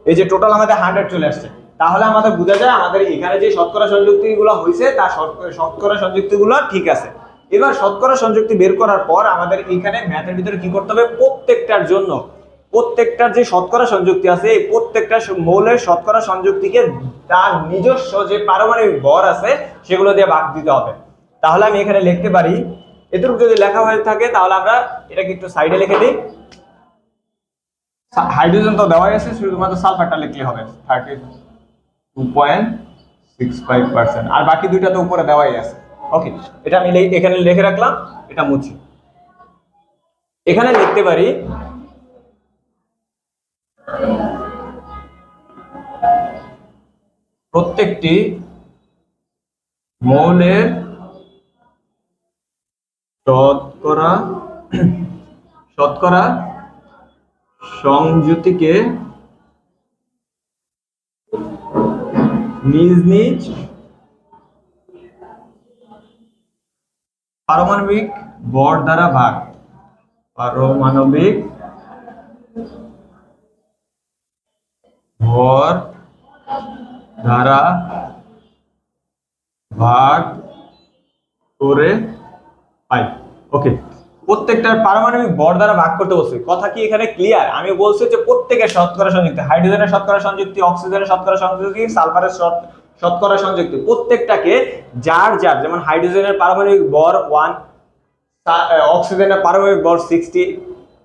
এই যে টোটাল আমাদের 100 চলে আসছে। তাহলে আমাদের বোঝা যায় আমাদের এখানে যে শতকরা সংযুক্তিগুলো হয়েছে তার শতকরা সংযুক্তিগুলো ঠিক আছে। এবার শতকরা সংযুক্তি বের করার পর আমাদের এখানে ম্যাথের ভিতরে কি করতে হবে, প্রত্যেকটার জন্য প্রত্যেকটার যে শতকরা সংযুক্তি আছে এই প্রত্যেকটা মৌলের শতকরা সংযুক্তিকে তার নিজস্ব যে পারমাণবিক ভর আছে সেগুলো দিয়ে ভাগ দিতে হবে। তাহলে আমি এখানে লিখতে পারি, এটুকু যদি লেখা হয়ে থাকে তাহলে আমরা এটাকে একটু সাইডে লিখে দিই। হাইড্রোজেন তো দেওয়াই আছে, শুধুমাত্র সালফারটা লিখলে হবে 32.65%, আর বাকি দুইটা তো উপরে দেওয়াই আছে। ওকে, এটা আমি এখানে লিখে রাখলাম, এটা মুছি। এখানে লিখতে পারি প্রত্যেকটি মৌলের শতকরা সংযুতিকে নিজ নিজ পারমাণবিক ভর দ্বারা ভাগ, পারমাণবিক ভর দ্বারা ভাগ করে পাই। ওকে, প্রত্যেকটার পারমাণবিক ভর দ্বারা ভাগ করতে বলছি। কথা কি এখানে ক্লিয়ার? আমি বলছি যে প্রত্যেকের শতকরা সংযুক্তি, হাইড্রোজেনের শতকরা সংযুক্তি, অক্সিজেনের শতকরা সংযুক্তি, সালফারের শতকরা সংযুক্তি, প্রত্যেকটাকে যার যার, যেমন হাইড্রোজেনের পারমাণবিক ভর 1, অক্সিজেনের পারমাণবিক ভর 60,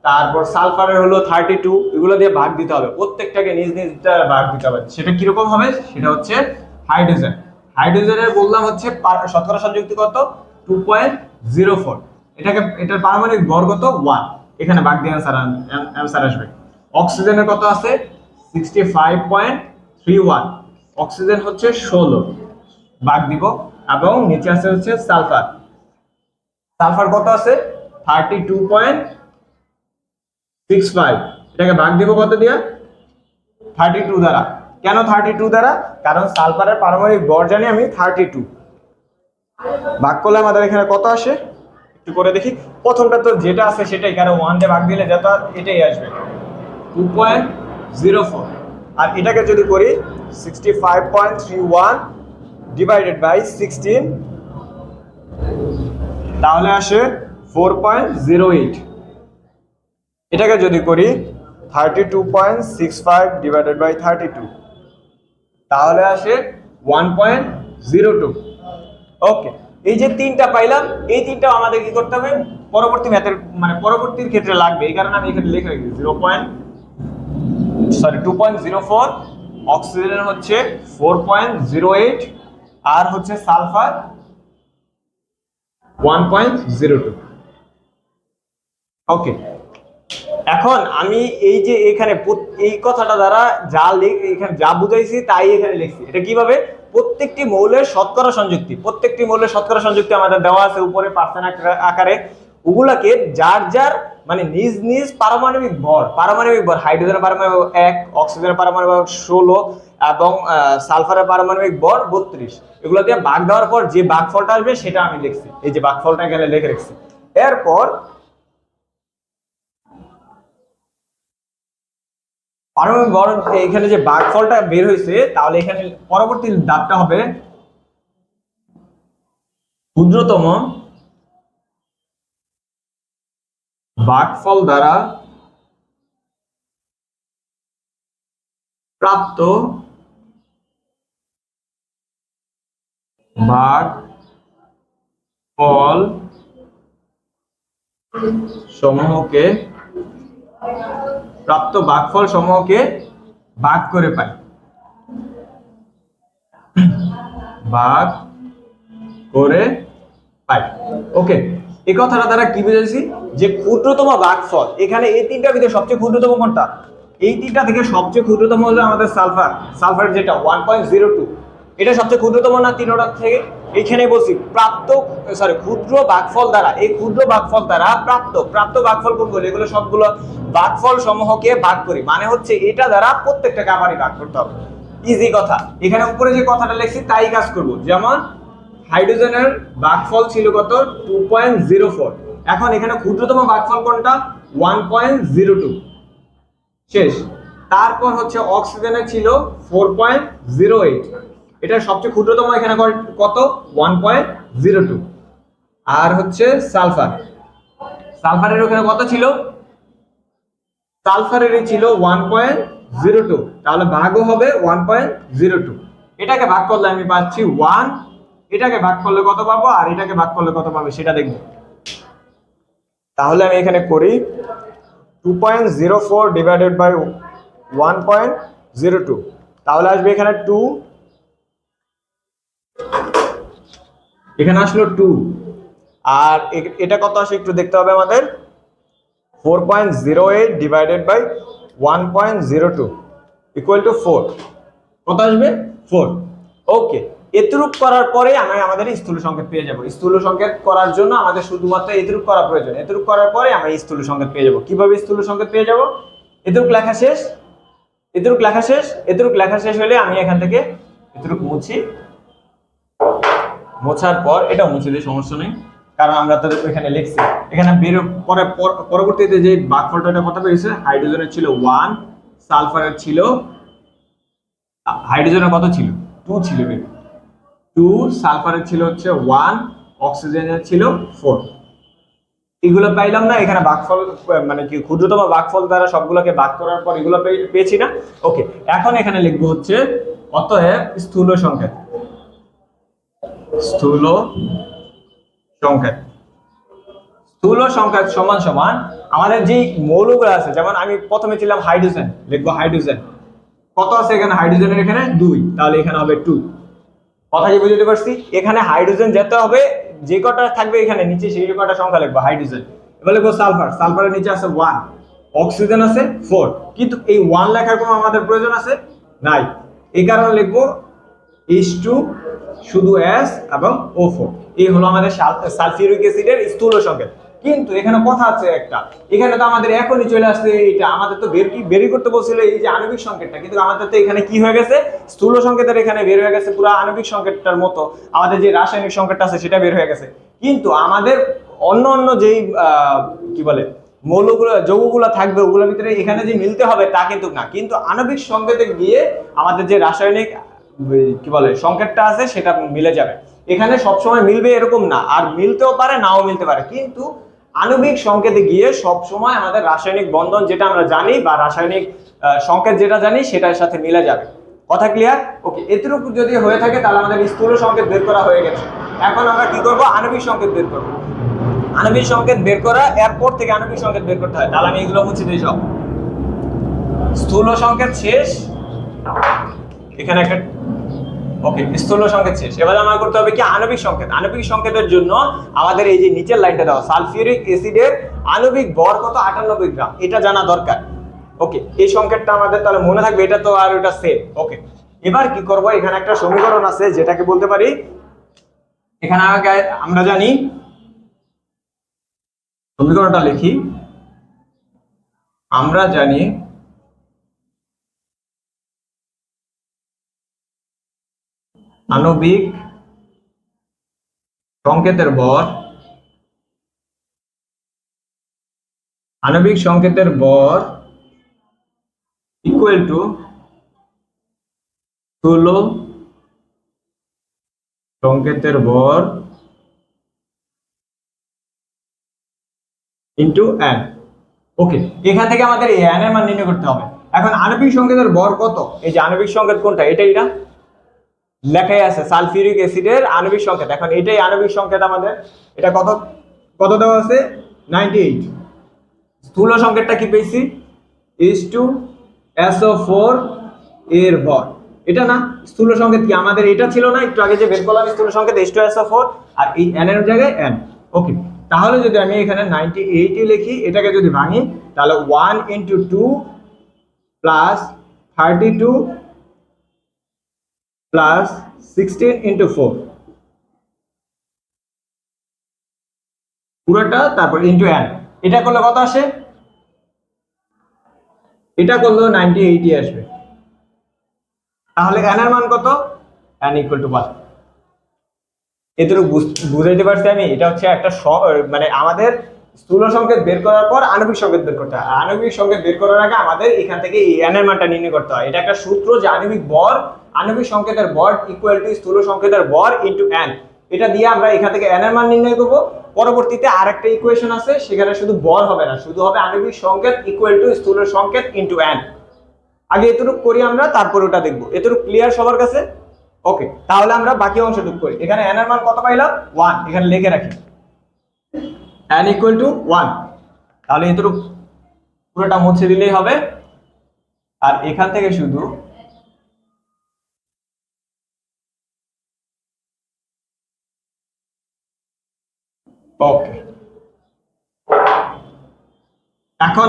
তারপর সালফারের হলো 32, এগুলো দিয়ে ভাগ দিতে হবে। প্রত্যেকটাকে নিজ নিজ ভাগ দিতে হবে। সেটা কিরকম হবে? সেটা হচ্ছে হাইড্রোজেনের বললাম হচ্ছে শতকরা সংযুক্তি কত 2.04, এটার পারমাণবিক ভর কত 1, এখানে ভাগ দিয়ে অ্যানসার আসবে। অক্সিজেনের কত আছে 65.31, অক্সিজেন হচ্ছে 16, ভাগ দিব। এবং নিচে আছে হচ্ছে সালফার কত আছে 32.65, এটাকে ভাগ দিব কত দিয়া 32 দ্বারা। কেন 32 দ্বারা? কারণ সালফারের পারমাণবিক ভর জানি আমি 32, ভাগ করলে আমাদের এখানে কত আসে একটু করে দেখি। প্রথমটা তো যেটা আছে সেটাই, কারণ 1 দিয়ে ভাগ দিলে যেটা এটাই আসবে 2.04, আর এটাকে যদি করি 65.31 ডিভাইডেড বাই 16 তাহলে আসে 4.08। এটাকে যদি করি 32.65 ডিভাইডেড বাই 32 তাহলে আসে 1.02। ওকে, এই যে তিনটা পাইলাম, এই তিনটা আমাদের কি করতে হবে পরবর্তী ম্যাথের মানে পরবর্তীর ক্ষেত্রে লাগবে। এই কারণে আমি এখানে লিখে রাখি 2.04 অক্সিজেনের হচ্ছে 4.08 আর হচ্ছে সালফার 1.02। ওকে, এখন আমি এই যে এখানে এই কথাটা দ্বারা এখানে যা বুঝাইছি তাই এখানে লিখছি। এটা কিভাবে? প্রত্যেকটি মৌলের শতকরা সংযুক্তি আমাদের দেওয়া আছে উপরে পার্সেন্ট আকারে। ওগুলাকে যার যার মানে নিজ নিজ পারমাণবিক ভর হাইড্রোজেনের পারমাণবিক ভর 1, অক্সিজেনের পারমাণবিক ভর 16 এবং সালফারের পারমাণবিক ভর 32, এগুলো দিয়ে ভাগ দেওয়ার পর যে ভাগফলটা আসবে সেটা আমি লিখছি। এই যে ভাগফলটা এখানে লিখে রাখছি। এরপর পারমাণবিক ভর এখানে যে ভাগফলটা বের হয়েছে, তাহলে এখানে পরবর্তী ধাপটা হবে ক্ষুদ্রতম ভাগফল দ্বারা প্রাপ্ত ভাগফল সমূহকে ভাগ করে পাই। ওকে, এই কথাটা দ্বারা কি বুঝেছি যে ক্ষুদ্রতম ভাগফল এখানে এই তিনটার ভিতরে সবচেয়ে ক্ষুদ্রতম কোনটা? এই তিনটা থেকে সবচেয়ে ক্ষুদ্রতম হলো আমাদের সালফার যেটা 1.02, এটা সবচেয়ে ক্ষুদ্রতম না তিনটার থেকে? এইখানে বলছি ক্ষুদ্র ভাগফল দ্বারা, এই ক্ষুদ্র ভাগফল দ্বারা প্রাপ্ত ভাগফল কোনগুলো? এগুলো সবগুলো ভাগফল সমূহকে ভাগ করি, মানে হচ্ছে এটা দ্বারা প্রত্যেকটাকে আবারই ভাগ করতে হবে। ইজি কথা। এখানে উপরে যে কথাটা লিখছি তাই কাজ করব। যেমন হাইড্রোজেনের ভাগফল ছিল কত? 2.04। এখন এখানে ক্ষুদ্রতম ভাগফল কোনটা? 1.02 শেষ। তারপর হচ্ছে অক্সিজেনের ছিল 4.08, এটা সবচেয়ে ক্ষুদ্রতম এখানে কত? 1.02। আর হচ্ছে সালফারের ওখানে কত ছিল? সালফারের ছিল 1.02, তাহলে ভাগও হবে 1.02। এটাকে ভাগ করলে আমি পাচ্ছি 1, এটাকে ভাগ করলে কত পাবো আর এটাকে ভাগ করলে কত পাবে সেটা দেখব। তাহলে আমি এখানে করি 2.04 ডিভাইডেড বাই 1.02, তাহলে আসবে এখানে 2, এখানে আসলো 2, আর এটা কত আসে একটু দেখতে হবে আমাদের। 4.08 ডিভাইডেড বাই 1.02 ইকুয়াল টু 4, কত আসবে? 4। ওকে, এতরূপ করার পরে আমি আমাদের স্থূল সংকেত পেয়ে যাব। স্থূল সংকেত করার জন্য আমাদের শুধুমাত্র এতরূপ করা প্রয়োজন। এতরূপ করার পরে আমরা স্থূল সংকেত পেয়ে যাব। কিভাবে স্থূল সংকেত পেয়ে যাব? এতরূপ লেখা শেষ হলে আমি এখান থেকে এতরূপ মোছার পর এটা মুছে দিই, সমস্যা নেই, কারণ আমরা তো এখানে লিখছি। এখানে পরবর্তীতে যে ভাগফলটা কত বেরিয়েছে? হাইড্রোজেনের ছিল 1, সালফারের ছিল, হাইড্রোজেনের কত ছিল? 2 ছিল, 2, সালফারের ছিল হচ্ছে 1, অক্সিজেনের ছিল 4। এগুলো পাইলাম না এখানে ভাগফল, মানে কি ক্ষুদ্রতম ভাগফল দ্বারা সবগুলোকে ভাগ করার পর এগুলো পেয়েছি না। ওকে, এখন এখানে লিখবো হচ্ছে অতএব স্থূল সংকেত সমান সমান আমাদের যে মৌলগুলো আছে, যেমন আমি প্রথমে ছিলাম হাইড্রোজেন, লিখবো হাইড্রোজেন কত আছে এখানে? হাইড্রোজেনের এখানে 2, তাহলে এখানে হবে 2। কথা কি বুঝতে পারছি? এখানে হাইড্রোজেন যেতে হবে, যে কটা থাকবে এখানে নিচে সেই কটা সংখ্যা লিখবো হাইড্রোজেন। এবার লিখবো সালফারের নিচে আছে 1, অক্সিজেন আছে 4, কিন্তু এই 1 লেখার কোনো আমাদের প্রয়োজন আছে নাই, এই কারণে লিখবো H2 শুধু S এবং O4। এই হলো আমাদের সালফিউরিক অ্যাসিডের স্থূল সংকেত। কিন্তু এখানে কথা আছে একটা, এখানে তো আমাদের এখনই চলে আসছে এটা, আমাদের তো বের করতে বলছিল এই যে আণবিক সংকেতটা, কিন্তু আমাদের তো এখানে কি হয়ে গেছে? স্থূল সংকেতের এখানে বের হয়ে গেছে পুরো আণবিক সংকেতটার মতো, আমাদের যে রাসায়নিক সংকেতটা আছে সেটা বের হয়ে গেছে। কিন্তু আমাদের অন্য যেই কি বলে মৌলগুলো, যৌগগুলো থাকবে ওগুলোর ভিতরে এখানে যে মিলতে হবে তা কিন্তু না, কিন্তু আণবিক সংকেতে গিয়ে আমাদের যে রাসায়নিক কি বলে সংকেতটা আছে সেটা মিলে যাবে। এখানে সবসময় মিলবে এরকম না, আর মিলতেও পারে নাও মিলতে পারে, কিন্তু আণবিক সংকেতে গিয়ে সব সময় আমাদের রাসায়নিক বন্ধন যেটা আমরা জানি বা রাসায়নিক সংকেত যেটা জানি সেটার সাথে মিলে যাবে। কথা ক্লিয়ার? ওকে, এতটুকু যদি হয়ে থাকে তাহলে আমাদের স্থূল সংকেত বের করা হয়ে গেছে। এখন আমরা কি করব? আণবিক সংকেত বের করব। আণবিক সংকেত বের করা, এরপর থেকে আণবিক সংকেত বের করতে হয়। তাহলে আমি এগুলো মুছে দিই সব। স্থূল সংকেত শেষ, এখানে একটা ওকে স্থূল সংকেত শেষ। এবার আমার করতে হবে কি আণবিক সংকেত। আণবিক সংকেতের জন্য আমাদের এই যে নিচের লাইনটা দেওয়া সালফিউরিক অ্যাসিডের আণবিক ভর কত 98 গ্রাম, এটা জানা দরকার। ওকে, এই সংকেতটা আমাদের তাহলে মনে থাকবে, এটা তো আর ওটা সেম। ওকে, এবার কি করব, এখানে একটা সমীকরণ আছে যেটাকে বলতে পারি, এখানে আমরা জানি সমীকরণটা লিখি, আমরা জানি আণবিক সংকেতের ভর, আণবিক সংকেতের ভর ইকুয়াল টু স্থূল সংকেতের ভর ইন্টু n। ওকে, এখান থেকে আমাদের এই n এর মান নির্ণয় করতে হবে। এখন আণবিক সংকেতের ভর কত, এই যে আণবিক সংকেত কোনটা, এটাই না লেখাই আছে সালফিউরিক অ্যাসিডের আণবিক সংকেত। এখন এটাই আণবিক সংকেত আমাদের, এটা কত কত দেওয়া আছে 98। স্থূল সংকেতটা কি পেয়েছি H2SO4 এর ভর, এটা না স্থূল সংকেত কি আমাদের এটা ছিল না একটু আগে যে বের করলাম স্থূল সংকেত H2SO4, আর এই n এর জায়গায় n। ওকে, তাহলে যদি আমি এখানে 98 লিখি, এটাকে যদি ভাঙি তাহলে 1 × 2 প্লাস 32 প্লাস 16 × 4 পুরোটা, তারপর ইন্টু n। এটা করলে কত আসে, এটা করলেও 98 আসবে। তাহলে n এর মান কত, n = 1। এতটুকু বুঝাইতে পারছি আমি। এটা হচ্ছে একটা মানে আমাদের স্থূল সংকেত বের করার পর আণবিক সংকেত বের করতে হয়। আণবিক সংকেত বের করার আগে আমাদের এখান থেকে এই n এর মানটা নির্ণয় করতে হয়। এটা একটা সূত্র যে আণবিক ভর, আণবিক সংকেতের ভর ইকুয়াল টু স্থূল সংকেতের ভর ইনটু n। এটা দিয়ে আমরা এখান থেকে n এর মান নির্ণয় করব। পরবর্তীতে আরেকটা ইকুয়েশন আছে, সেখানে শুধু ভর হবে না, শুধু হবে আণবিক সংকেত ইকুয়াল টু স্থূল সংকেত ইনটু n। আগে এতটুকু করি আমরা, তারপর ওটা দেখব। এতটুকু ক্লিয়ার সবার কাছে? ওকে, তাহলে আমরা বাকি অংশটুকু করি। এখানে n এর মান কত পাইলাম 1, এখানে লিখে রাখি n = 1। তাহলে এতটুকু পুরোটা মুছে দিলেই হবে। আর এখান থেকে শুধু ওকে, এখন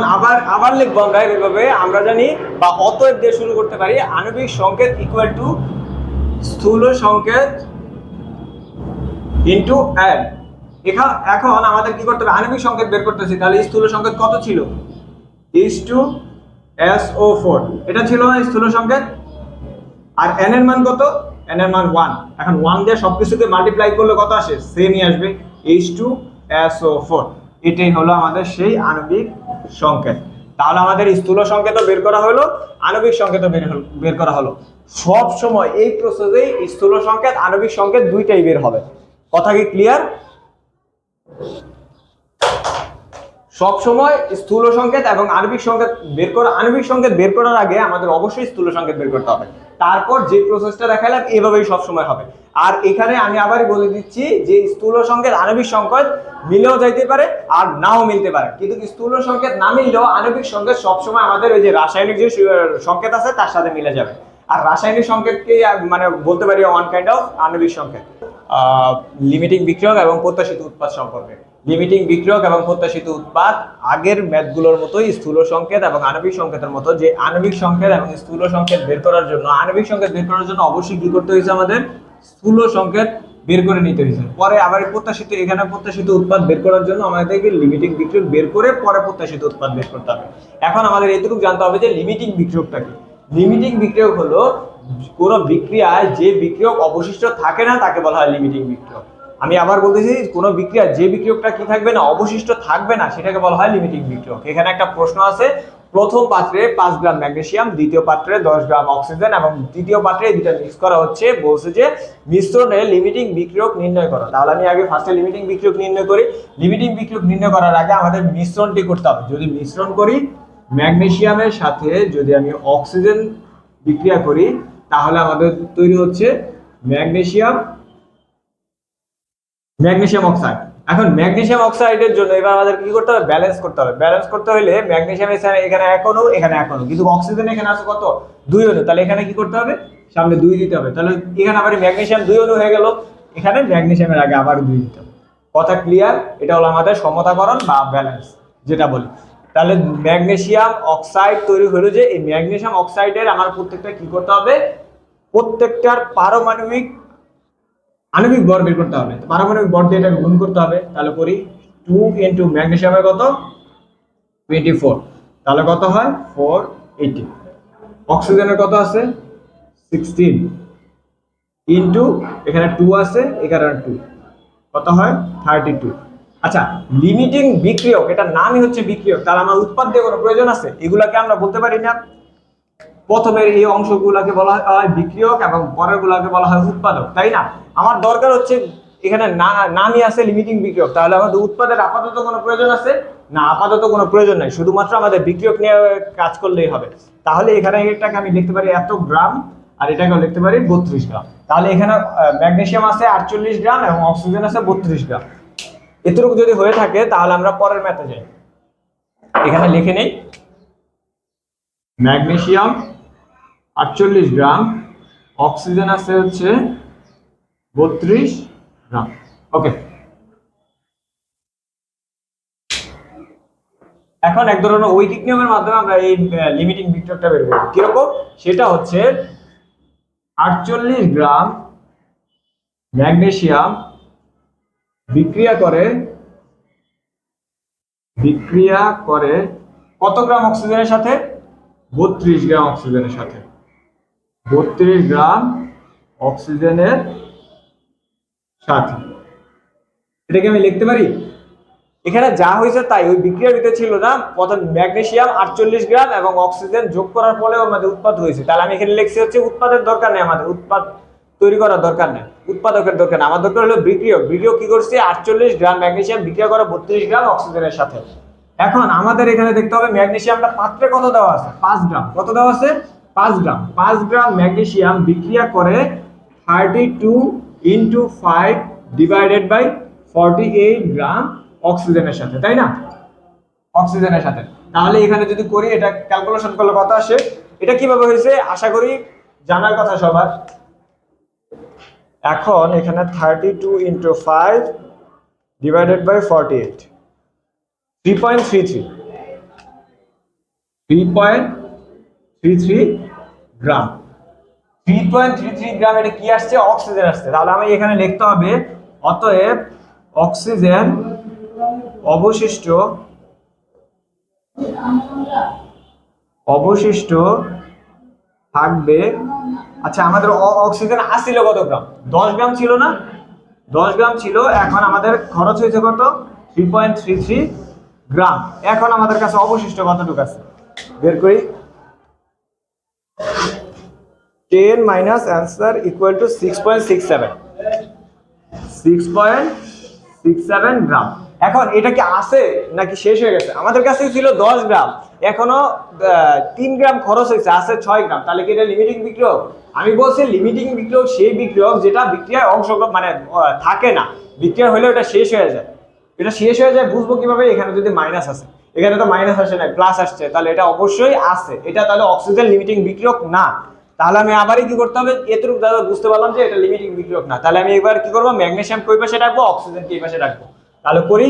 আবার লিখবো আমরা এইভাবে। আমরা জানি বা অতএব দিয়ে শুরু করতে পারি, আণবিক সংকেত ইকুয়াল টু স্থূল সংকেত ইনটু n। এখন আমাদের কি করতে হবে, আণবিক সংকেত বের করতেছি। তাহলে স্থূল সংকেত কত ছিল H2SO4, এটা ছিল না স্থূল সংকেত। আর n এর মান কত, n এর মান 1। এখন 1 দিয়ে সবকিছুকে মাল্টিপ্লাই করলে কত আসে, সেমই আসবে H2SO4। এটাই হলো আমাদের সেই আণবিক সংকেত। তাহলে আমাদের স্থূল সংকেতও বের করা হলো, আণবিক সংকেতও বের করা হলো। সব সময় এই প্রসেসেই স্থূল সংকেত আণবিক সংকেত দুইটাই বের হবে। কথা কি ক্লিয়ার? সব সময় স্থূল সংকেত এবং আণবিক সংকেত বের করা, আণবিক সংকেত বের করার আগে আমাদের অবশ্যই স্থূল সংকেত বের করতে হবে। তারপর যে প্রসেসটা দেখালাম এভাবেই সব সময় হবে। আর এখানে আমি আবারই বলে দিচ্ছি যে স্থূল সংকেত আণবিক সংকেত মিলেও যাইতে পারে আর নাও মিলতে পারে, কিন্তু স্থূল সংকেত না মিললেও আণবিক সংকেত সবসময় আমাদের ওই যে রাসায়নিক যে সংকেত আছে তার সাথে মিলে যাবে। আর রাসায়নিক সংকেতকে মানে বলতে পারি ওয়ান কাইন্ড অফ আণবিক সংকেত। লিমিটিং বিক্রিয়ক এবং প্রত্যাশিত উৎপাদ সম্পর্কে। লিমিটিং বিক্রিয়ক এবং প্রত্যাশিত উৎপাদ আগের ম্যাথগুলোর মতোই স্থূল সংকেত এবং আণবিক সংকেতের মতো, যে আণবিক সংকেত এবং স্থূল সংকেত বের করার জন্য, আণবিক সংকেত বের করার জন্য অবশ্যই কি করতে হয়েছে, আমাদের স্থূল সংকেত বের করে নিতে হয়েছে। পরে আবার প্রত্যাশিত, এখানে প্রত্যাশিত উৎপাদ বের করার জন্য আমাদেরকে লিমিটিং বিক্রিয়ক বের করে পরে প্রত্যাশিত উৎপাদ বের করতে হবে। এখন আমাদের এতটুকু জানতে হবে যে লিমিটিং বিক্রিয়কটা কি। লিমিটিং বিক্রিয়ক হলো কোন বিক্রিয়ায় যে বিক্রিয়ক অবশিষ্ট থাকে না তাকে বলা হয় লিমিটিং বিক্রিয়ক। আমি আবার বলতেছি, কোন বিক্রিয়া যে বিক্রিয়কটা কি থাকবে না, অবশিষ্ট থাকবে না, সেটাকে বলা হয় লিমিটিং বিক্রিয়ক। এখানে একটা প্রশ্ন আছে, প্রথম পাত্রে 5 গ্রাম ম্যাগনেসিয়াম, দ্বিতীয় পাত্রে 10 গ্রাম অক্সিজেন এবং তৃতীয় পাত্রে দুটো মিক্স করা হচ্ছে, বলছে যে মিশ্রণে লিমিটিং বিক্রিয়ক নির্ণয় করো। তাহলে আমি আগে ফার্স্টে লিমিটিং বিক্রিয়ক নির্ণয় করি। লিমিটিং বিক্রিয়ক নির্ণয় করার আগে আমাদের মিশ্রণটি করতে হবে। যদি মিশ্রণ করি ম্যাগনেসিয়ামের সাথে যদি আমি অক্সিজেন বিক্রিয়া করি, তাহলে আমাদের তৈরি হচ্ছে ম্যাগনেসিয়াম অক্সাইড। এখন ম্যাগনেসিয়াম অক্সাইডের জন্য এবার আমাদের কি করতে হবে, ব্যালেন্স করতে হবে। ব্যালেন্স করতে হলে ম্যাগনেসিয়াম এখানে এক অণু, এখানে এক অণু, কিন্তু অক্সিজেন এখানে আছে কত, 2 অণু। তাহলে এখানে কি করতে হবে, সামনে 2 দিতে হবে, তাহলে এখানে আবার ম্যাগনেসিয়াম 2 অণু হয়ে গেল, এখানে ম্যাগনেসিয়ামের আগে আবার 2 দিতে হবে। কথা ক্লিয়ার? এটা হলো আমাদের সমতাকরণ বা ব্যালেন্স যেটা বলি। তাহলে ম্যাগনেসিয়াম অক্সাইড তৈরি হলো, যে এই ম্যাগনেসিয়াম অক্সাইডের আমার প্রত্যেকটা কি করতে হবে, প্রত্যেকটার পারমাণবিক আণবিক ভর বের করতে হবে। পারমাণবিক ভর দিয়ে এটাকে গুণ করতে হবে। তাহলে করি 2 ইনটু ম্যাগনেসিয়ামের কত 24, তাহলে কত হয় 480। অক্সিজেনের কত আছে 16 ইনটু এখানে 2 আছে, এখানে 2 কত হয় 32। আচ্ছা, লিমিটিং বিক্রিয়ক, এটা নামই হচ্ছে বিক্রিয়ক, তাহলে আমার উৎপাদ দিয়ে কোনো প্রয়োজন আছে? এগুলাকে আমরা বলতে পারি না প্রথমের এই অংশগুলোকে বলা হয় বিক্রিয়ক এবং পরের গুলাকে বলা হয় উৎপাদক, তাই না? আমার দরকার হচ্ছে এখানে নামই আছে লিমিটিং বিক্রিয়ক, তাহলে আমাদের উৎপাদের আপাতত কোনো প্রয়োজন আছে না? আপাতত কোনো প্রয়োজন নাই, শুধুমাত্র আমাদের বিক্রিয়ক নিয়ে কাজ করলেই হবে। তাহলে এখানে এটাকে আমি লিখতে পারি এত গ্রাম, আর এটাকেও লিখতে পারি 32 গ্রাম। তাহলে এখানে ম্যাগনেসিয়াম আছে 48 গ্রাম এবং অক্সিজেন আছে 32 গ্রাম। এতটুকু যদি হয়ে থাকে তাহলে আমরা পরের ম্যাথে যাই। এখানে লিখে নেই ম্যাগনেসিয়াম 48 গ্রাম, অক্সিজেন আছে হচ্ছে 32 গ্রাম। ওকে, এখন এক ধরনের ঐকিক নিয়মের মাধ্যমে আমরা এই লিমিটিং বিক্রিয়কটা বের করব। কিরকম? সেটা হচ্ছে 48 গ্রাম ম্যাগনেসিয়াম বিক্রিয়া করে কত গ্রাম অক্সিজেনের সাথে? 32 গ্রাম অক্সিজেনের সাথে। 32 গ্রাম অক্সিজেনের সাথে, এটাকে আমি লিখতে পারি। এখানে যা হয়েছে তাই, ওই বিক্রিয়ার ভিতরে ছিল না প্রথম ম্যাগনেসিয়াম 48 গ্রাম এবং অক্সিজেন যোগ করার ফলে ওর মধ্যে উৎপাদ হয়েছে, তাহলে আমি এখানে লিখছি হচ্ছে উৎপাদের দরকার নেই, আমাদের উৎপাদ তৈরি করার দরকার নেই, উৎপাদকের দরকার নেই, আমার দরকার হলো বিক্রিয়ক। বিক্রিয়ক কি করছে? 48 গ্রাম ম্যাগনেসিয়াম বিক্রিয়া করে 32 গ্রাম অক্সিজেনের সাথে। এখন আমাদের এখানে দেখতে হবে ম্যাগনেসিয়ামটা পাত্রে কত দেওয়া আছে, 5 গ্রাম। কত দেওয়া আছে? 5 গ্রাম। 5 গ্রাম ম্যাগনেসিয়াম বিক্রিয়া করে 32 ইনটু 5 ডিভাইডেড বাই 48 গ্রাম অক্সিজেনের সাথে, তাই না? অক্সিজেনের সাথে। তাহলে এখানে যদি করি, এটা ক্যালকুলেশন করলে কত আসে? এটা কিভাবে হয়েছে আশা করি জানার কথা সবার। এখন এখানে 32 ইনটু 5 ডিভাইডেড বাই 48, 3.33 3.33 গ্রাম। 3.33 গ্রাম এটা কি আসছে? অক্সিজেন আসছে। তাহলে আমি এখানে লিখতে হবে অতএব অক্সিজেন অবশিষ্ট থাকবে। আচ্ছা, আমাদের অক্সিজেন আসছিল কত গ্রাম? 10 গ্রাম ছিল না? 10 গ্রাম ছিল। এখন আমাদের খরচ হয়েছে কত? 3.33 গ্রাম। এখন আমাদের কাছে অবশিষ্ট কতটুকু আছে বের করি। 10 মাইনাস অ্যান্সার ইকুয়াল টু 6.67 গ্রাম। এখন এটা কি আছে নাকি শেষ হয়ে গেছে? আমাদের কাছে ছিল 10 গ্রাম, এখনো 3 গ্রাম খরচ হয়েছে, আছে 6 গ্রাম। তাহলে কি এটা লিমিটিং বিক্রিয়ক? আমি বলছি লিমিটিং বিক্রিয়ক সেই বিক্রিয়ক যেটা বিক্রিয়ায় অংশগ্রহণ মানে থাকে না, বিক্রিয়া হলেও এটা শেষ হয়ে যায়। এটা শেষ হয়ে যায় বুঝবো কিভাবে? এখানে যদি মাইনাস আছে, এখানে তো মাইনাস আসে না, প্লাস আসছে, তাহলে এটা অবশ্যই আছে। এটা তাহলে অক্সিজেন লিমিটিং বিক্রিয়ক না। তাহলে আমি আবারই কি করতে হবে? এতটুকু দাদা বুঝতে পারলাম যে এটা লিমিটিং বিক্রিয়ক না। তাহলে আমি এবার কি করবো? ম্যাগনেসিয়াম কই পাশে রাখবো, অক্সিজেন কি পাশে রাখবো। তাহলে করি,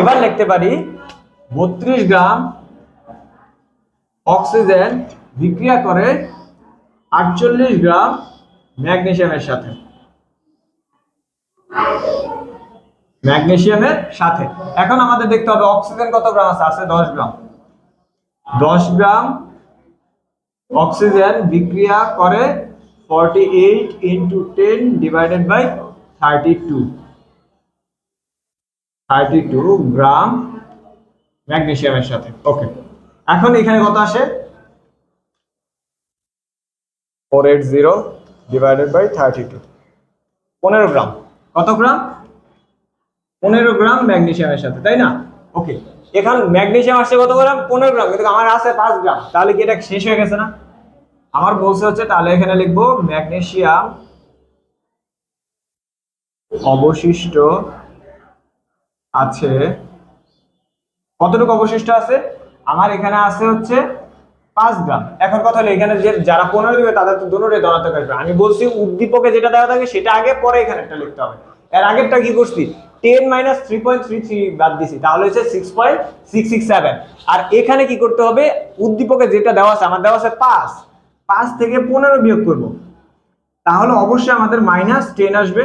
এবার লিখতে পারি 32 গ্রাম অক্সিজেন বিক্রিয়া করে 48 গ্রাম ম্যাগনেসিয়ামের সাথে। এখন আমাদের দেখতে হবে অক্সিজেন কত গ্রাম আছে? আছে 10 গ্রাম। 10 গ্রাম অক্সিজেন বিক্রিয়া করে 48 ইনটু 10 ডিভাইডেড বাই 32 গ্রাম ম্যাগনেসিয়ামের সাথে। ওকে, এখন এখানে কত আসে? 480 ডিভাইডেড বাই 32, 15 গ্রাম। কত গ্রাম? 15 গ্রাম ম্যাগনেসিয়ামের সাথে, তাই না? ওকে, এখন ম্যাগনেসিয়াম আসছে কত গ্রাম? 15 গ্রাম, কিন্তু আমার আছে 5 গ্রাম। তাহলে কি এটা শেষ হয়ে গেছে না? আমার বলছে হচ্ছে, তাহলে এখানে লিখবো ম্যাগনেসিয়াম অবশিষ্ট আছে কতটুকু অবশিষ্ট আছে? আমার এখানে আছে হচ্ছে 5 গ্রাম। এখন কথা হলো এখানে যে যারা 15 দিবে তাদের তো দুটোটাই ধনাত্মক আসবে। আমি বলছি উদ্দীপকে যেটা দেওয়া থাকে সেটা আগে, পরে এখানে একটা লিখতে হবে। এর আগেরটা কি করছি, 10 মাইনাস 3.33 বাদ দিছি, তাহলে হচ্ছে 6.667। আর এখানে কি করতে হবে, উদ্দীপকে যেটা দেওয়া আছে, আমার দেওয়া আছে 5 থেকে 15 বিয়োগ করব, তাহলে অবশ্যই আমাদের -10 আসবে,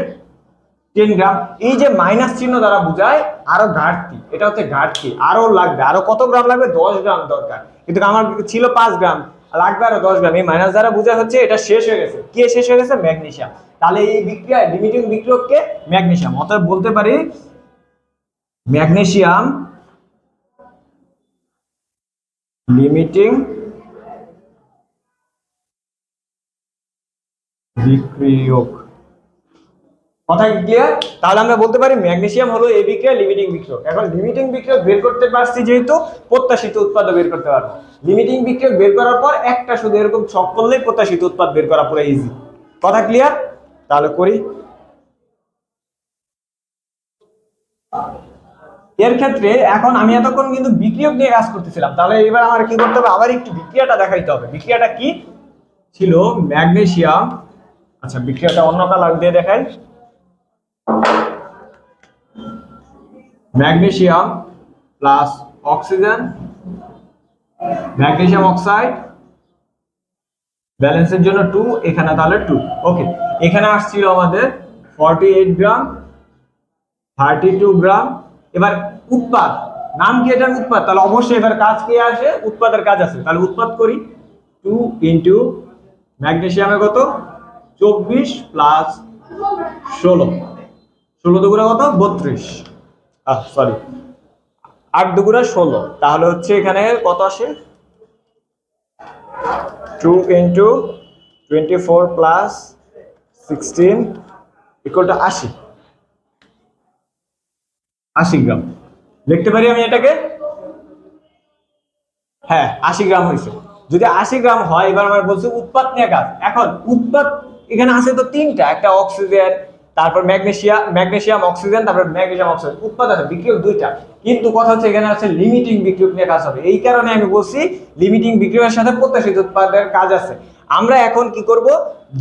10 গ্রাম। এই যে মাইনাস চিহ্ন দ্বারা বোঝায় আরো ঘাটতি, এটা হচ্ছে ঘাটতি, আরো লাগবে। আরো কত গ্রাম লাগবে? 10 গ্রাম দরকার, কিন্তু আমার ছিল 5 গ্রাম, লাগবে আরো 10 গ্রাম। এই মাইনাস দ্বারা বোঝা হচ্ছে এটা শেষ হয়ে গেছে। কে শেষ হয়ে গেছে? ম্যাগনেসিয়াম। তাহলে এই বিক্রিয়ায় লিমিটিং বিক্রিয়ককে ম্যাগনেসিয়াম, অতএব বলতে পারি ম্যাগনেসিয়াম লিমিটিং বিক্রিয়ক। কথা কি ক্লিয়ার? তাহলে আমরা বলতে পারি ম্যাগনেসিয়াম হলো এই বিক্রিয়ার লিমিটিং বিক্রিয়ক। এখন লিমিটিং বিক্রিয়ক বের করতে পারছি যেহেতু, প্রত্যাশিত উৎপাদও বের করতে পারবো। লিমিটিং বিক্রিয়ক বের করার পর একটা শুধু এরকম ছক করলেই প্রত্যাশিত উৎপাদ বের করা পুরো ইজি। কথা ক্লিয়ার? তাহলে করি। এর ক্ষেত্রে এখন আমি এতক্ষণ কিন্তু বিক্রিয়ক নিয়ে কাজ করতেছিলাম, তাহলে এবার আমার কি করতে হবে, আবার একটু বিক্রিয়াটা দেখাইতে হবে। বিক্রিয়াটা কি ছিল? ম্যাগনেসিয়াম, আচ্ছা বিক্রিয়াটা অন্য কালার দিয়ে দেখাই। Magnesium plus oxygen, magnesium oxide, ব্যালেন্সের জন্য 2, এখানে তাহলে 2। ওকে, এখানে আসছিল আমাদের 48 গ্রাম, 32 গ্রাম। এবার উৎপাদ, নাম কি এটার? উৎপাদ। তাহলে অবশ্যই এবার কাজ কি আসে? উৎপাদের কাজ আছে। তাহলে উৎপাদ করি, 2 ইন্টু ম্যাগনেসিয়ামে কত? 24 প্লাস 16, 16 দুগুণা কত? 32, সরি 8 দুগুণা 16, তাহলে হচ্ছে এখানে কত আসে? 2 ইন্টু 24 প্লাস 16 ইকুয়াল টু 80, 80 গ্রাম লিখতে পারি আমি এটাকে। হ্যাঁ 80 গ্রাম হয়েছে। যদি 80 গ্রাম হয়, এবার আমার বলছে উৎপাদ নিয়ে কাজ। এখন উৎপাদ এখানে আছে তো তিনটা, একটা অক্সিজেন, তারপর ম্যাগনেসিয়াম অক্সিজেন, তারপর ম্যাগনেসিয়াম অক্সাইড। উৎপাদ আছে, বিক্রিয়ক দুইটা, কিন্তু কথা হচ্ছে এখানে আছে লিমিটিং বিক্রিয়ক নিয়ে কাজ হবে। এই কারণে আমি বলছি লিমিটিং বিক্রিয়কের সাথে প্রত্যাশিত উৎপাদের কাজ আছে। আমরা এখন কি করব,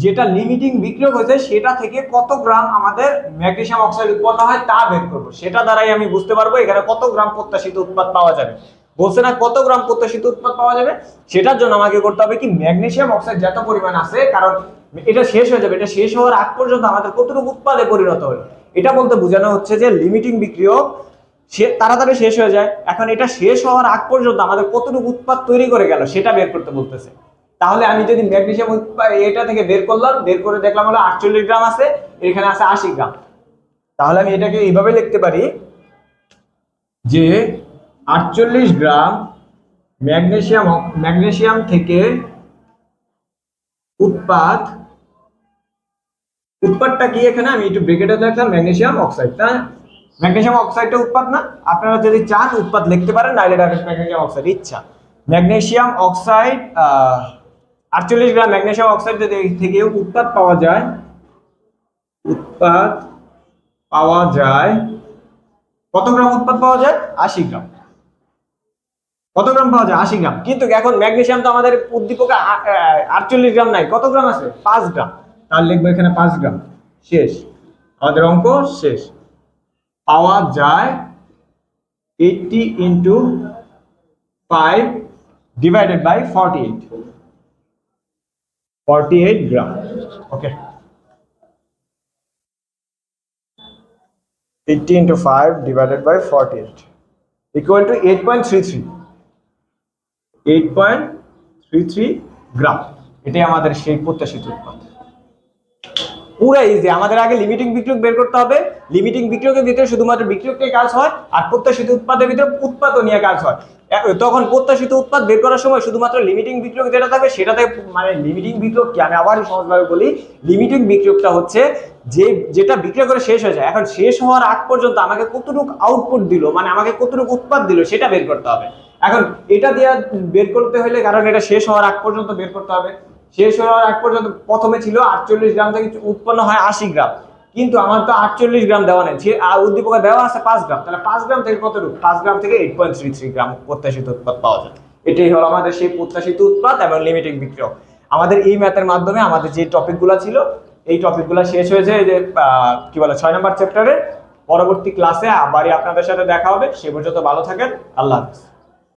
যেটা লিমিটিং বিক্রিয়ক হয়েছে সেটা থেকে কত গ্রাম আমাদের ম্যাগনেসিয়াম অক্সাইড উৎপন্ন হয় তা বের করব। সেটা দ্বারাই আমি বুঝতে পারবো এখানে কত গ্রাম প্রত্যাশিত উৎপাদ পাওয়া যাবে। বলছে না কত গ্রাম প্রত্যাশিত উৎপাদ পাওয়া যাবে, সেটার জন্য আমাকে করতে হবে কি, ম্যাগনেসিয়াম অক্সাইড যত পরিমাণ আছে, কারণ এটা শেষ হয়ে যাবে, এটা শেষ হওয়ার আগ পর্যন্ত আমাদের কতটুকু উৎপাদে পরিণত হলো, এটা বলতে বোঝানো হচ্ছে যে লিমিটিং বিক্রিয়ক সে তাড়াতাড়ি শেষ হয়ে যায়। এখন এটা শেষ হওয়ার আগ পর্যন্ত আমাদের কতটুকু উৎপাদ তৈরি করে গেল সেটা বের করতে বলতেছে। তাহলে আমি যদি ম্যাগনেসিয়াম এটা থেকে বের করলাম, বের করে দেখলাম হলো 48 গ্রাম আছে, এখানে আছে 80 গ্রাম, তাহলে আমি এটাকে এইভাবে লিখতে পারি যে 48 গ্রাম ম্যাগনেসিয়াম থেকে উৎপাদটা কি, এখানে আমি একটু ব্রেকেটে লিখলাম ম্যাগনেসিয়াম অক্সাইড। তাই ম্যাগনেসিয়াম অক্সাইডটা উৎপাদ না? আপনারা যদি চান উৎপাদ লিখতে পারেন, নাইলে ডাইরেক্ট ম্যাগনেসিয়াম অক্সাইড ইচ্ছা। ম্যাগনেসিয়াম অক্সাইড 48 গ্রাম ম্যাগনেসিয়াম অক্সাইড থেকে উৎপাদ পাওয়া যায় কত গ্রাম? উৎপাদ পাওয়া যায় 80 গ্রাম। কত গ্রাম পাওয়া যায়? 80 গ্রাম। কিন্তু এখন ম্যাগনেসিয়াম তো আমাদের উদ্দীপকে 48 গ্রাম নাই, কত গ্রাম আছে? 5 গ্রাম। তাহলে লিখবো এখানে 5 গ্রাম। শেষ, আমাদের অঙ্ক শেষ। পাওয়া যায় 80 into 5 divided by 48 gram. Okay, 80 into 5 divided by 48 equal to 8.33 gram. এটাই আমাদের সেই প্রত্যাশিত উৎপাদ। পুরো ইজি। আমাদের আগে লিমিটিং বিক্রিয়ক বের করতে হবে। লিমিটিং বিক্রিয়কের ভিতরে শুধুমাত্র বিক্রিয়ক নিয়ে কাজ হয়, আর প্রত্যাশিত উৎপাদের ভিতরে উৎপাদ নিয়ে কাজ হয়। তখন প্রত্যাশিত উৎপাদ বের করার সময় শুধুমাত্র লিমিটিং বিক্রিয়ক যেটা থাকবে সেটাতে, মানে লিমিটিং বিক্রিয়ক কি, আমি আবার সহজভাবে বলি, লিমিটিং বিক্রিয়কটা হচ্ছে যেটা বিক্রিয়া করে শেষ হয়ে যায়। এখন শেষ হওয়ার আগ পর্যন্ত আমাকে কতটুকু আউটপুট দিল, মানে আমাকে কতটুকু উৎপাদ দিল সেটা বের করতে হবে। এখন এটা দিয়ে বের করতে হলে, কারণ এটা শেষ হওয়ার আগ পর্যন্ত বের করতে হবে, শেষ হওয়ার আগ পর্যন্ত প্রথমে ছিল 48 গ্রাম থেকে উৎপন্ন হয় 80 গ্রাম, কিন্তু আমার তো 48 গ্রাম দেওয়া নেই, যে উদ্দীপকে দেওয়া আছে 5 গ্রাম, তাহলে 5 গ্রাম থেকে কতটুকু, 5 গ্রাম থেকে 8.33 গ্রাম প্রত্যাশিত উৎপাদ পাওয়া যায়। এটাই হলো আমাদের সেই প্রত্যাশিত উৎপাদ এবং লিমিটিং বিক্রিয়ক। আমাদের এই ম্যাথের মাধ্যমে আমাদের যে টপিকগুলো ছিল এই টপিকগুলো শেষ হয়েছে, যে কি বলে 6 নম্বর চ্যাপ্টারে। পরবর্তী ক্লাসে আবারই আপনাদের সাথে দেখা হবে, সে পর্যন্ত ভালো থাকেন, আল্লাহ হাফেজ।